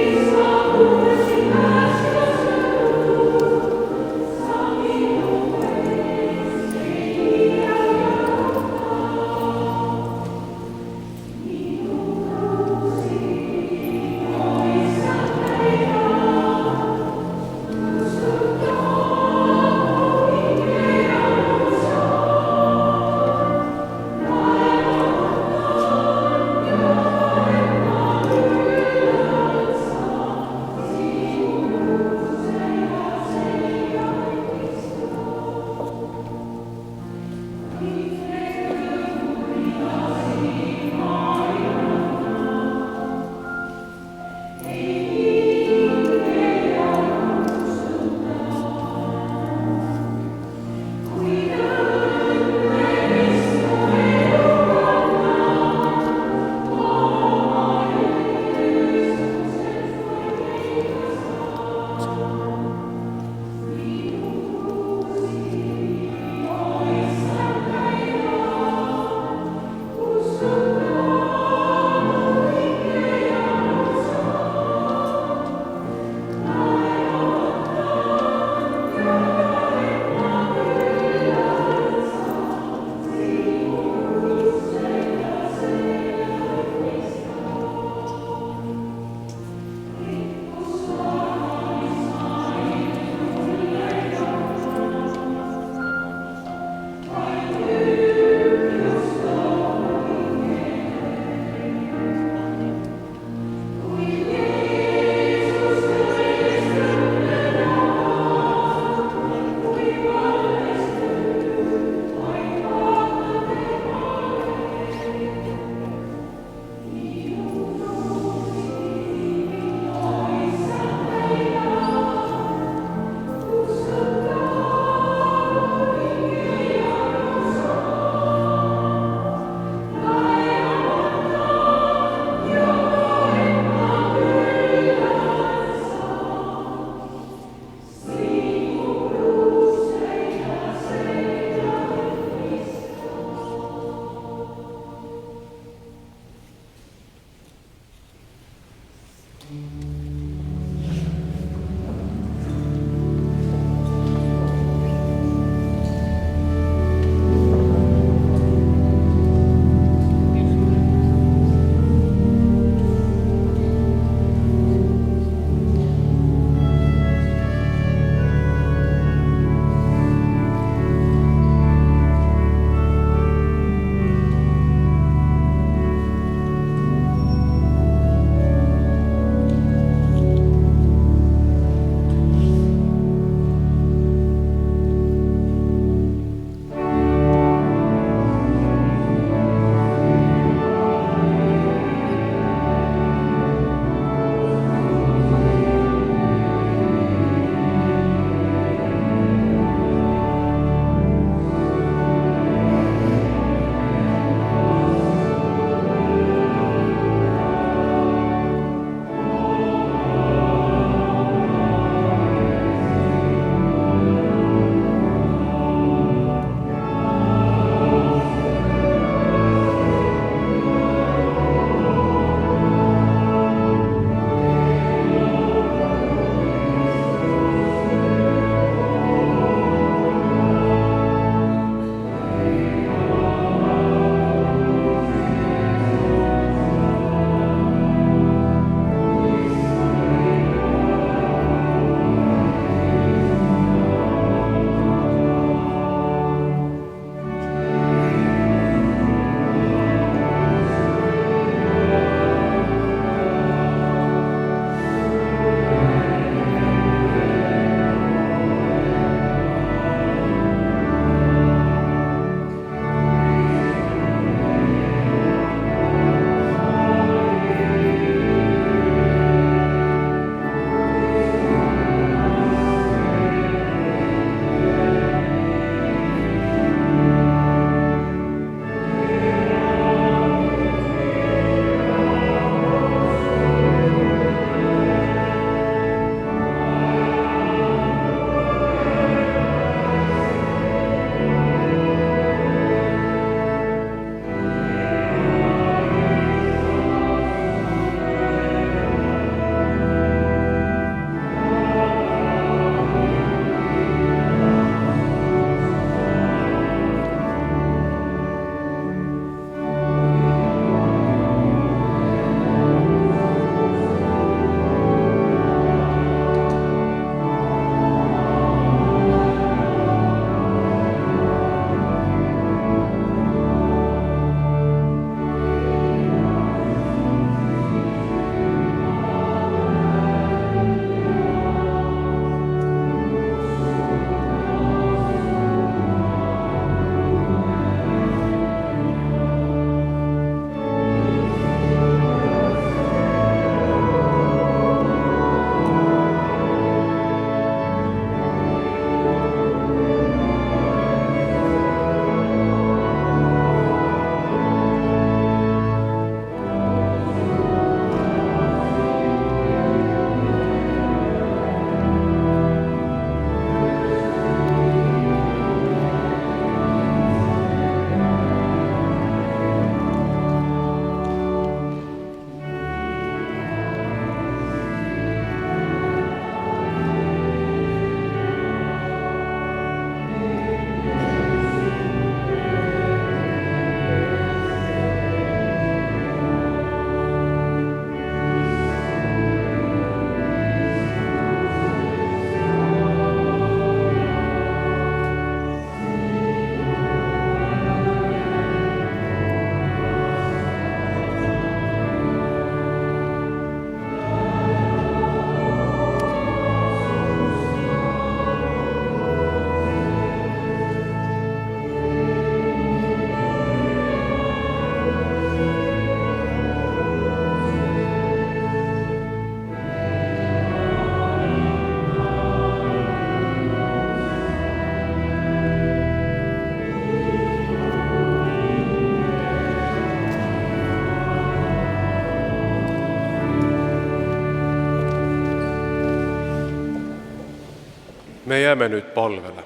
me jääme nüüd palvele.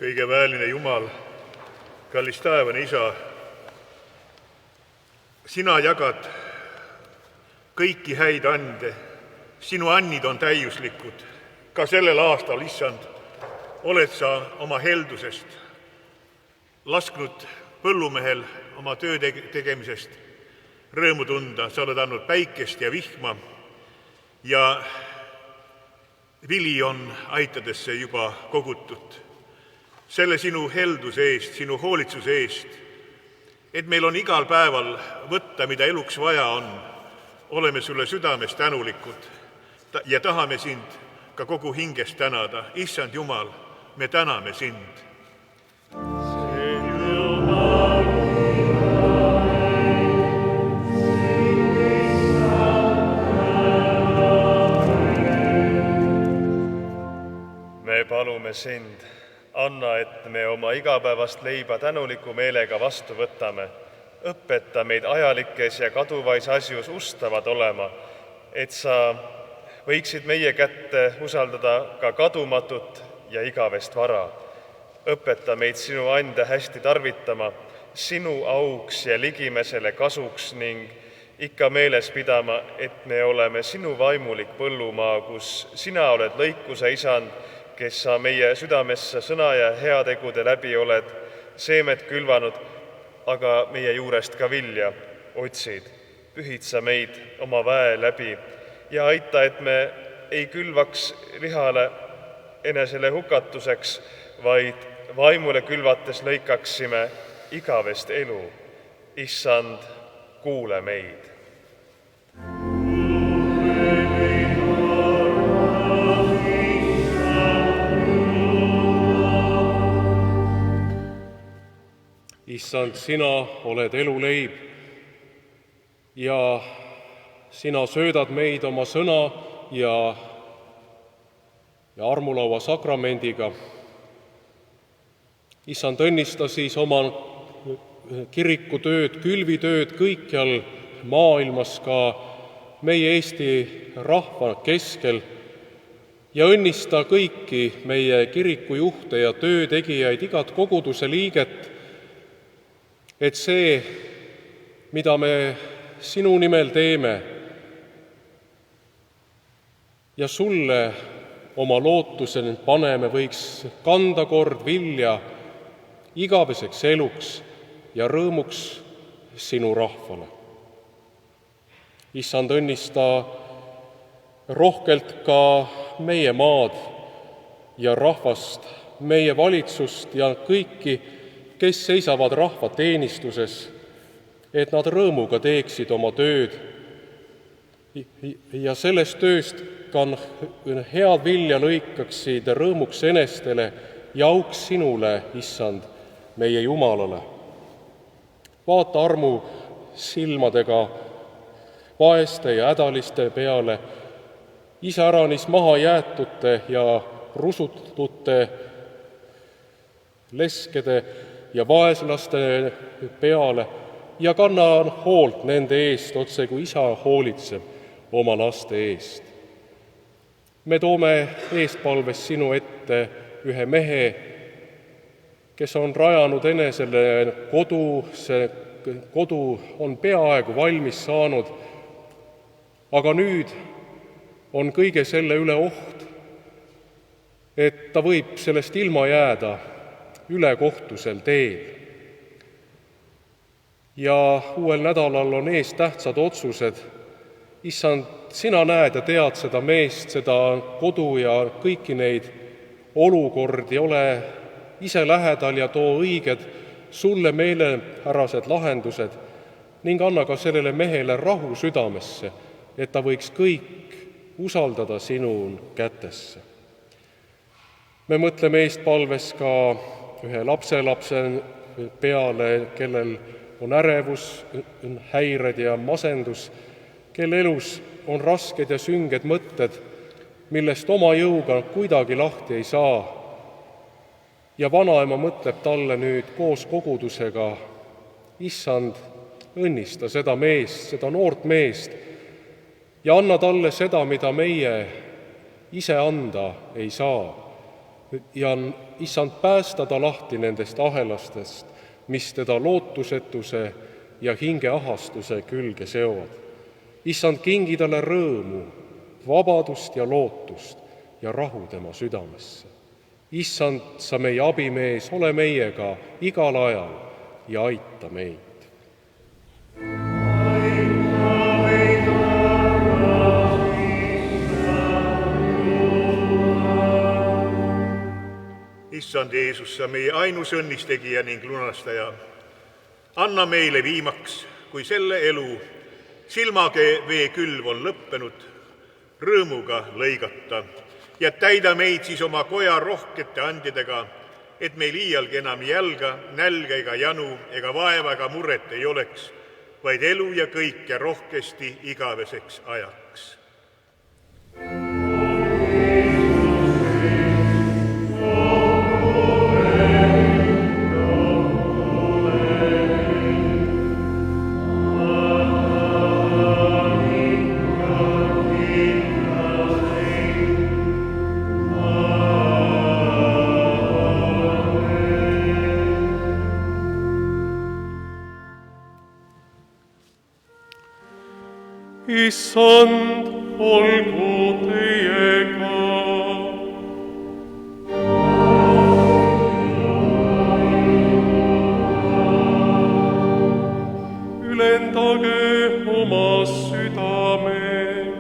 Kõigeväeline Jumal, kallis taevane Isa, sina jagad kõiki häid ande, sinu annid on täiuslikud. Ka sellel aastal, Issand, oled sa oma heldusest lasknud põllumehel oma töö tegemisest rõõmu tunda. Sa oled andnud päikest ja vihma ja vili on aitadesse juba kogutud. Selle sinu helduse eest, sinu hoolitsuse eest, et meil on igal päeval võtta, mida eluks vaja on, oleme sulle südames tänulikud ja tahame sind ka kogu hingest tänada. Issand Jumal, me täname sind. Me palume sind, anna, et me oma igapäevast leiba tänuliku meelega vastu võtame. Õpeta meid ajalikes ja kaduvais asjus ustavad olema, et sa võiksid meie kätte usaldada ka kadumatut ja igavest vara. Õpeta meid sinu ande hästi tarvitama, sinu auks ja ligimesele kasuks ning ikka meeles pidama, et me oleme sinu vaimulik põllumaa, kus sina oled lõikuse isand, kes sa meie südamesse sõna ja heategude läbi oled seemet külvanud, aga meie juurest ka vilja otsid. Pühitsa meid oma väe läbi ja aita, et me ei külvaks lihale enesele hukatuseks, vaid vaimule külvates lõikaksime igavest elu. Issand, kuule meid. Issand, sina oled eluleib ja sina söödad meid oma sõna ja armulaua sakramendiga. Issand, õnnista siis oma kirikutööd, külvitööd kõikjal maailmas, ka meie Eesti rahva keskel ja õnnista kõiki meie kirikujuhte ja töötegijaid, igat koguduse liiget, et see, mida me sinu nimel teeme ja sulle oma lootuseni paneme, võiks kanda kord vilja igaveseks eluks ja rõõmuks sinu rahvale. Issand, õnnista rohkelt ka meie maad ja rahvast, meie valitsust ja kõiki, kes seisavad rahva teenistuses, et nad rõõmuga teeksid oma tööd ja sellest tööst ka head vilja lõikaksid rõõmuks enestele ja auks sinule, Issand, meie Jumalale. Vaata armu silmadega vaeste ja hädaliste peale, iseäranis mahajäetute ja rusutute leskede ja vaeslaste peale ja kanna hoolt nende eest, otse kui isa hoolitseb oma laste eest. Me toome eestpalves sinu ette ühe mehe, kes on rajanud enesele kodu, see kodu on peaaegu valmis saanud, aga nüüd on kõige selle üle oht, et ta võib sellest ilma jääda ülekohtusel teel. Ja uuel nädalal on ees tähtsad otsused. Issand, sina näed ja tead seda meest, seda kodu ja kõiki neid olukordi, ole ise lähedal ja too õiged sulle meelepärased lahendused ning anna ka sellele mehele rahu südamesse, et ta võiks kõik usaldada sinu kätesse. Me mõtleme eestpalves ka ühe lapselapse peale, kellel on ärevus, häired ja masendus, kelle elus on rasked ja sünged mõtted, millest oma jõuga kuidagi lahti ei saa. Ja vanaema mõtleb talle nüüd koos kogudusega, Issand, õnnista seda meest, seda noort meest, ja anna talle seda, mida meie ise anda ei saa. Ja issand, päästa ta lahti nendest ahelastest, mis teda lootusetuse ja hingeahastuse külge seovad. Issand, kingi talle rõõmu, vabadust ja lootust ja rahu tema südamesse. Issand, sa meie abimees, ole meiega igal ajal ja aita meid. Issand Jeesus, sa meie ainus õnnistegija ning lunastaja, anna meile viimaks, kui selle elu silmavee külv on lõppenud, rõõmuga lõigata ja täida meid siis oma koja rohkete andidega, et meil iialgi enam jälga, nälga ega janu ega vaeva ega muret ei oleks, vaid elu ja kõike rohkesti igaveseks ajaks. Issand, olgu teiega. Ülendage oma südamed.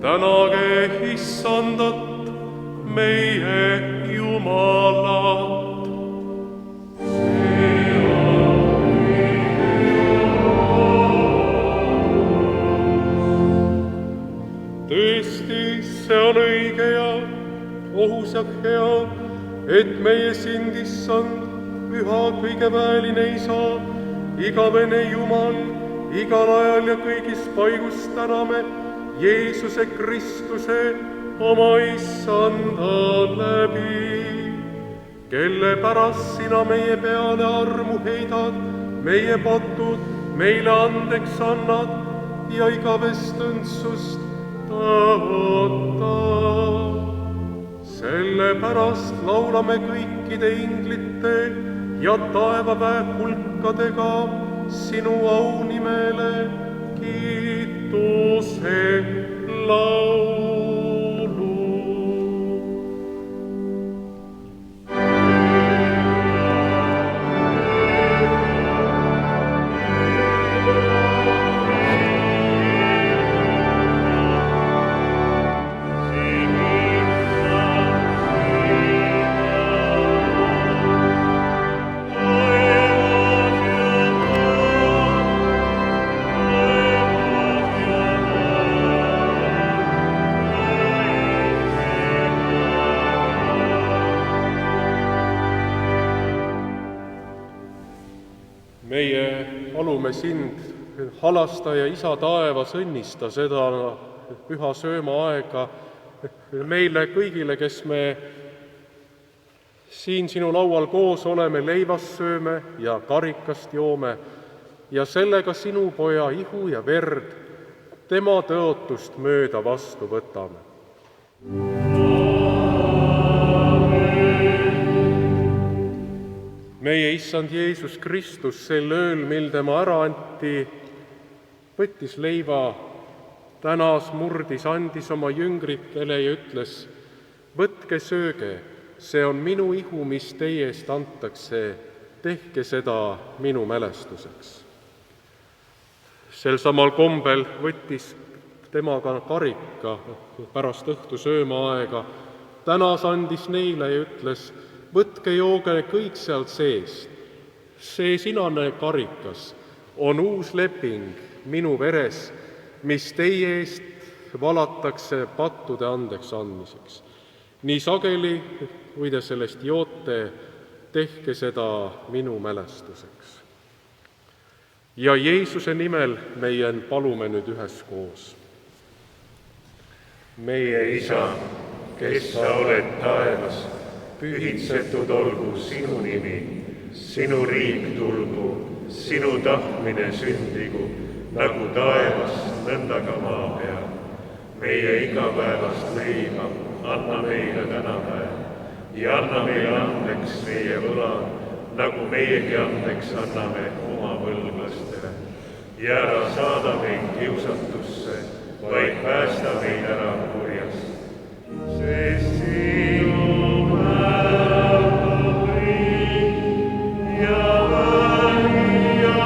Tänage Issandat, meie Jumalat. Tõesti, see on õige ja ohus ja hea, et meie sind, Issand, püha kõigeväeline Isa, igavene Jumal, igal ajal ja kõigis paigus täname Jeesuse Kristuse, oma Issanda läbi, kelle pärast sina meie peale armu heidad, meie patud meile andeks annad ja igavest õndsust taota. Sellepärast laulame kõikide inglite ja taevaväe hulkadega sinu aunimele kiituse laulu. Meie palume sind, halastaja Isa taevas, õnnista seda püha söömaaega meile kõigile, kes me siin sinu laual koos oleme, leivast sööme ja karikast joome ja sellega sinu poja ihu ja verd, tema tõotust mööda vastu võtame. Meie Issand Jeesus Kristus sel ööl, mil tema ära anti, võttis leiva, tänas, murdis, andis oma jüngritele ja ütles: võtke, sööge, see on minu ihu, mis teie eest antakse, tehke seda minu mälestuseks. Sel samal kombel võttis temaga karika pärast õhtu söömaaega, tänas, andis neile ja ütles: võtke, jooge kõik sealt seest. See sinane karikas on uus leping minu veres, mis teie eest valatakse pattude andeks andmiseks. Nii sageli, kui te sellest joote, tehke seda minu mälestuseks. Ja Jeesuse nimel meie palume nüüd üheskoos. Meie Isa, kes sa oled taevas, pühitsetud olgu sinu nimi, sinu riik tulgu, sinu tahtmine sündigu, nagu taevas, nõnda ka maa peal. Meie igapäevast leiba anna meile tänapäev ja anna meile andeks meie võlad, nagu meiegi andeks anname oma võlglastele. Ja ära saada meid kiusatusse, vaid päästa meid ära kurjast. Sest sinu päev on võim ja vähi ja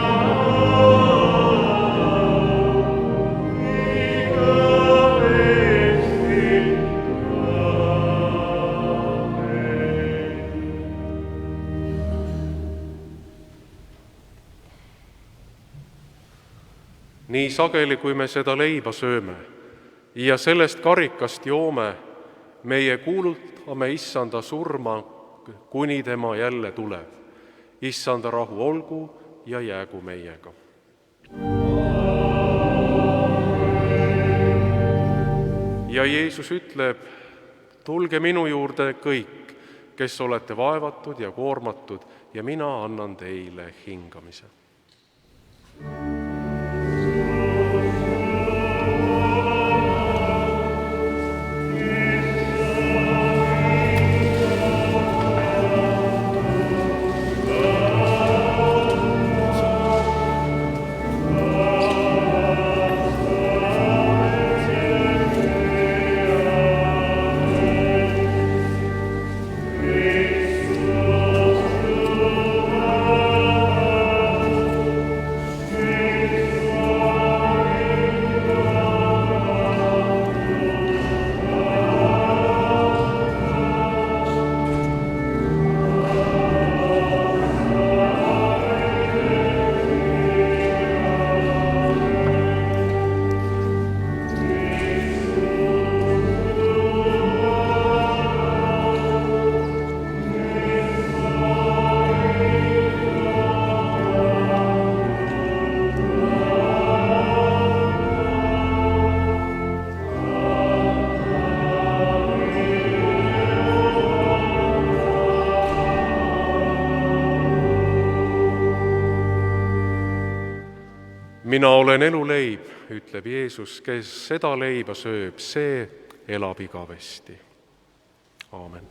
nii sageli, kui me seda leiba sööme ja sellest karikast joome, meie kuulutame Issanda surma, kuni tema jälle tuleb. Issanda rahu olgu ja jäägu meiega. Ja Jeesus ütleb, tulge minu juurde kõik, kes olete vaevatud ja koormatud, ja mina annan teile hingamise. Mina olen eluleib, ütleb Jeesus, kes seda leiba sööb, see elab igavesti. Aamen.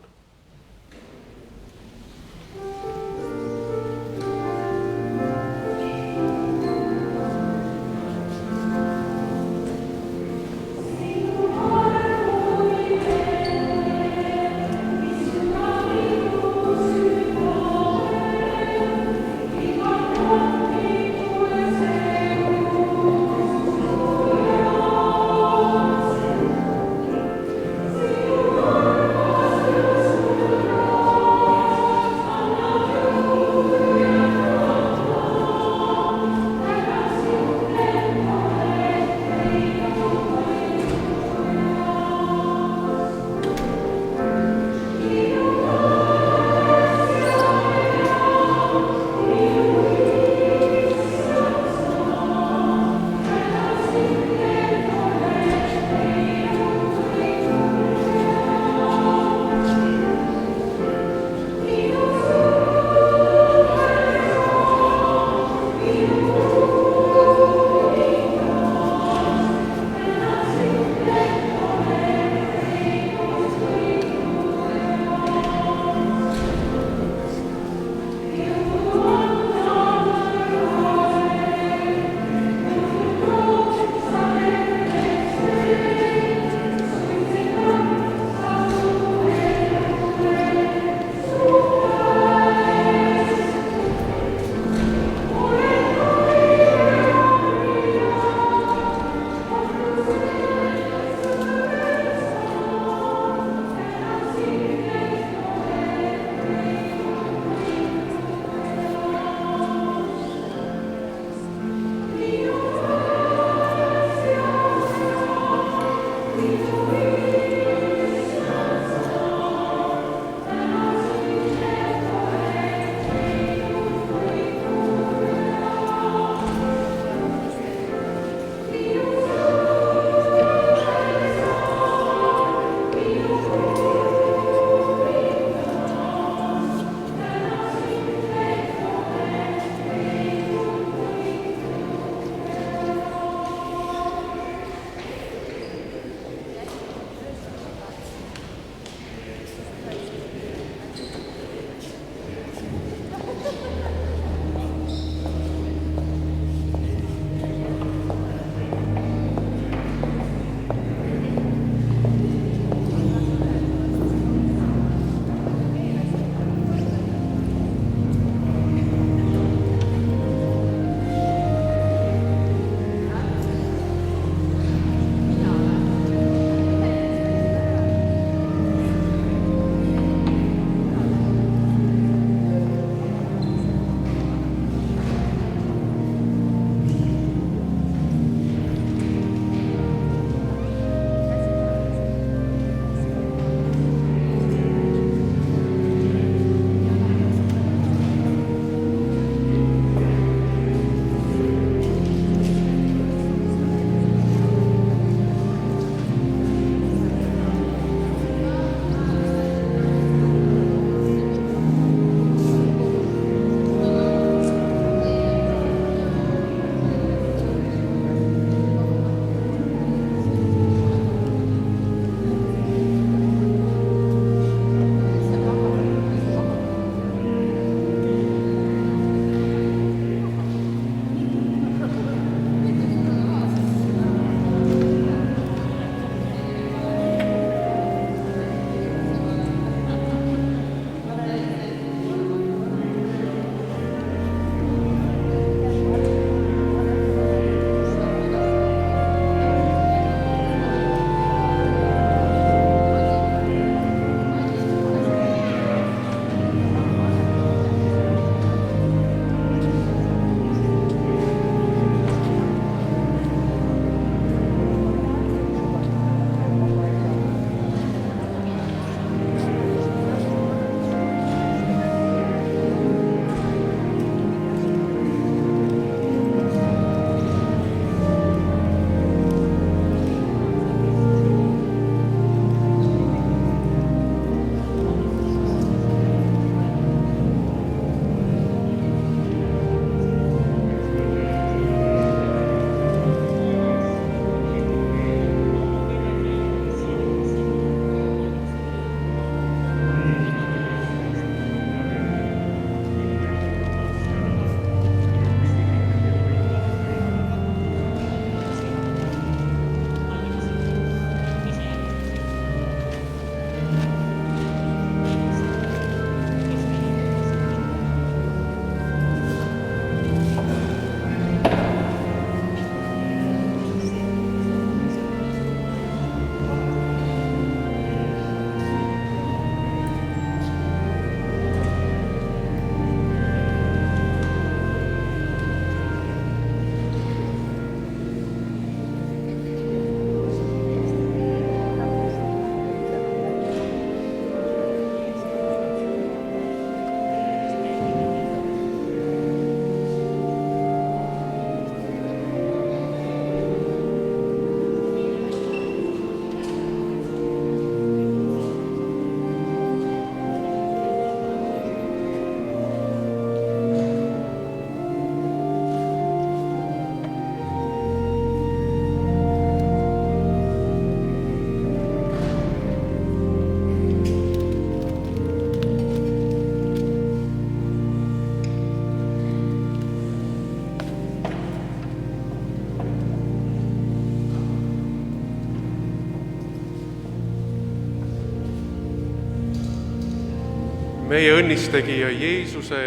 meie õnnistegija Jeesuse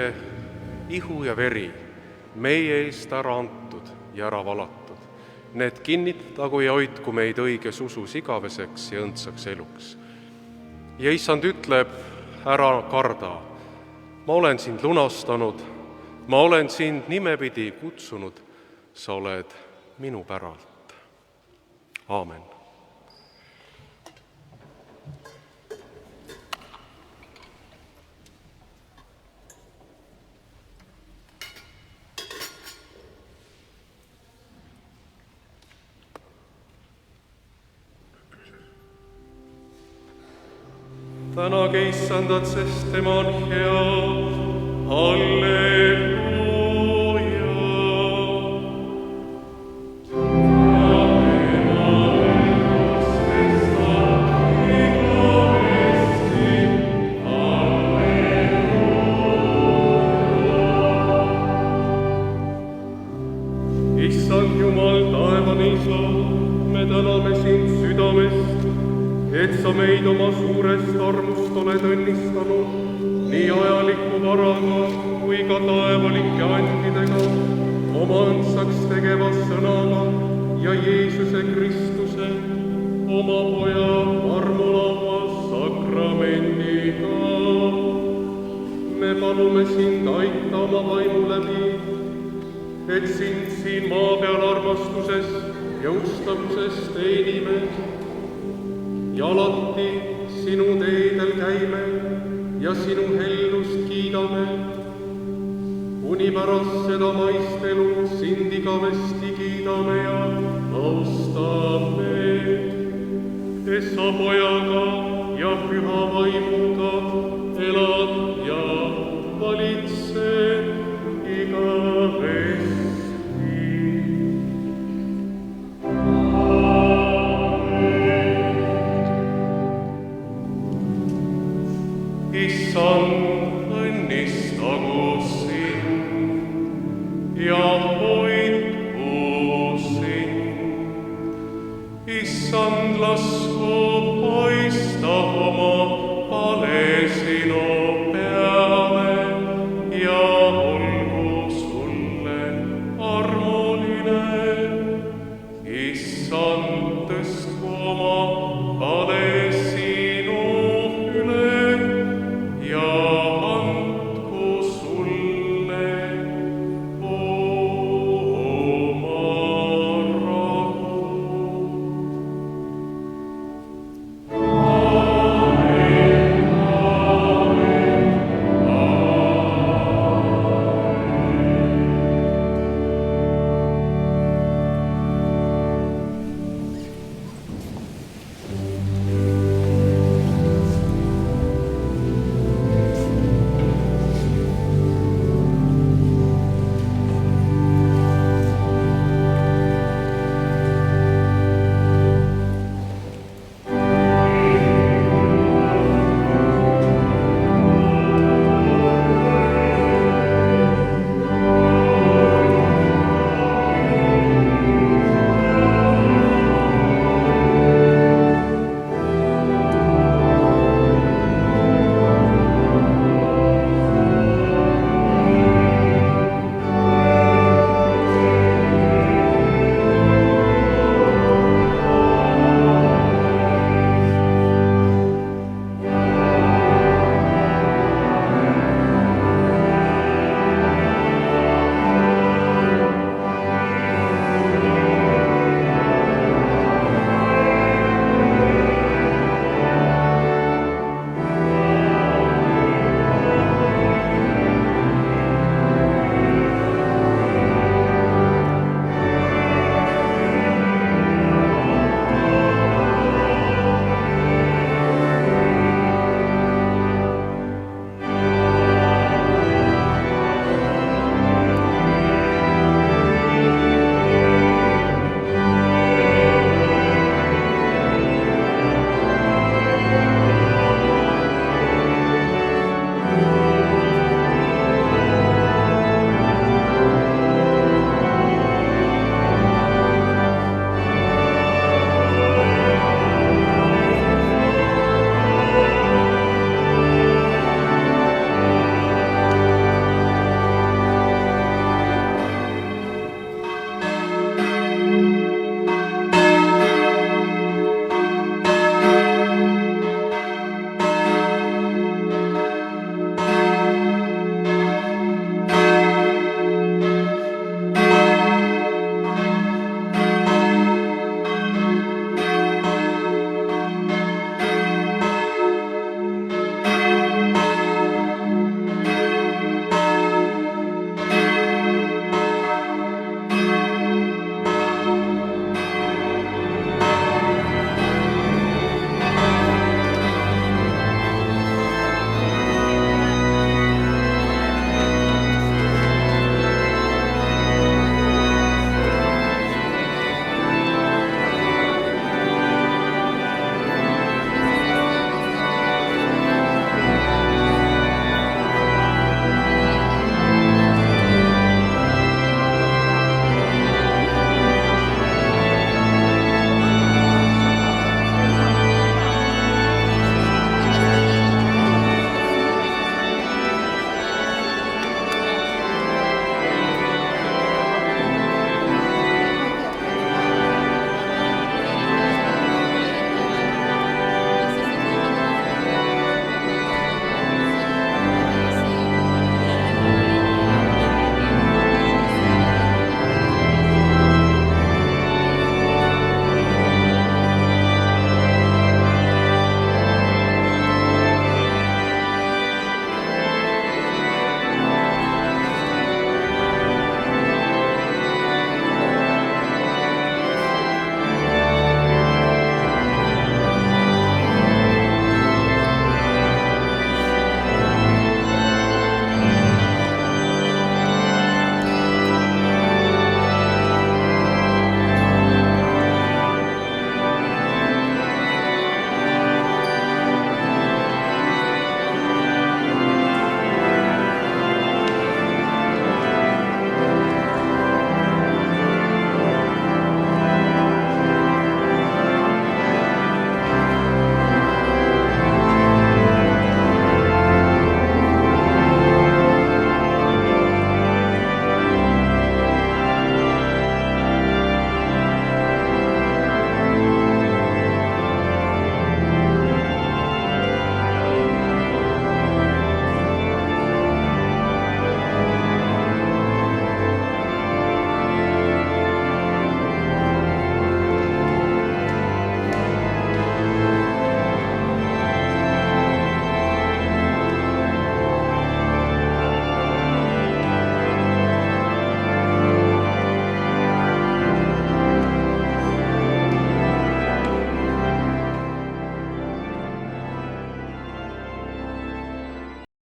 ihu ja veri, meie eest ära antud ja ära valatud. Need kinnitagu ja hoidku meid õiges usus igaveseks ja õndsaks eluks. Ja issand ütleb, ära karda, ma olen sind lunastanud, ma olen sind nimepidi kutsunud, sa oled minu päralt. Aamen. Tänage issandat, sest tema on hea. Halleluuja. Issand Jumal, taevane Isa, me täname sind südamest, et sa meid oma suurest armust oled õnnistanud nii ajaliku varaga kui ka taevalike andidega, oma õndsaks tegeva sõnaga ja Jeesuse Kristuse, oma poja armulaua sakramendiga. Me palume sind aita oma vaimu läbi, et sind siin maa peal armastuses ja ustavuses teenime ja alati sinu teedel käime ja sinu hellust kiidame, kuni pärast seda maist elu sind igavesti kiidame ja austame. Esa pojaga ja püha vaimuga elad ja valitsed igavesti. Issand, õnnistagu sind ja hoidku sind. Issand, las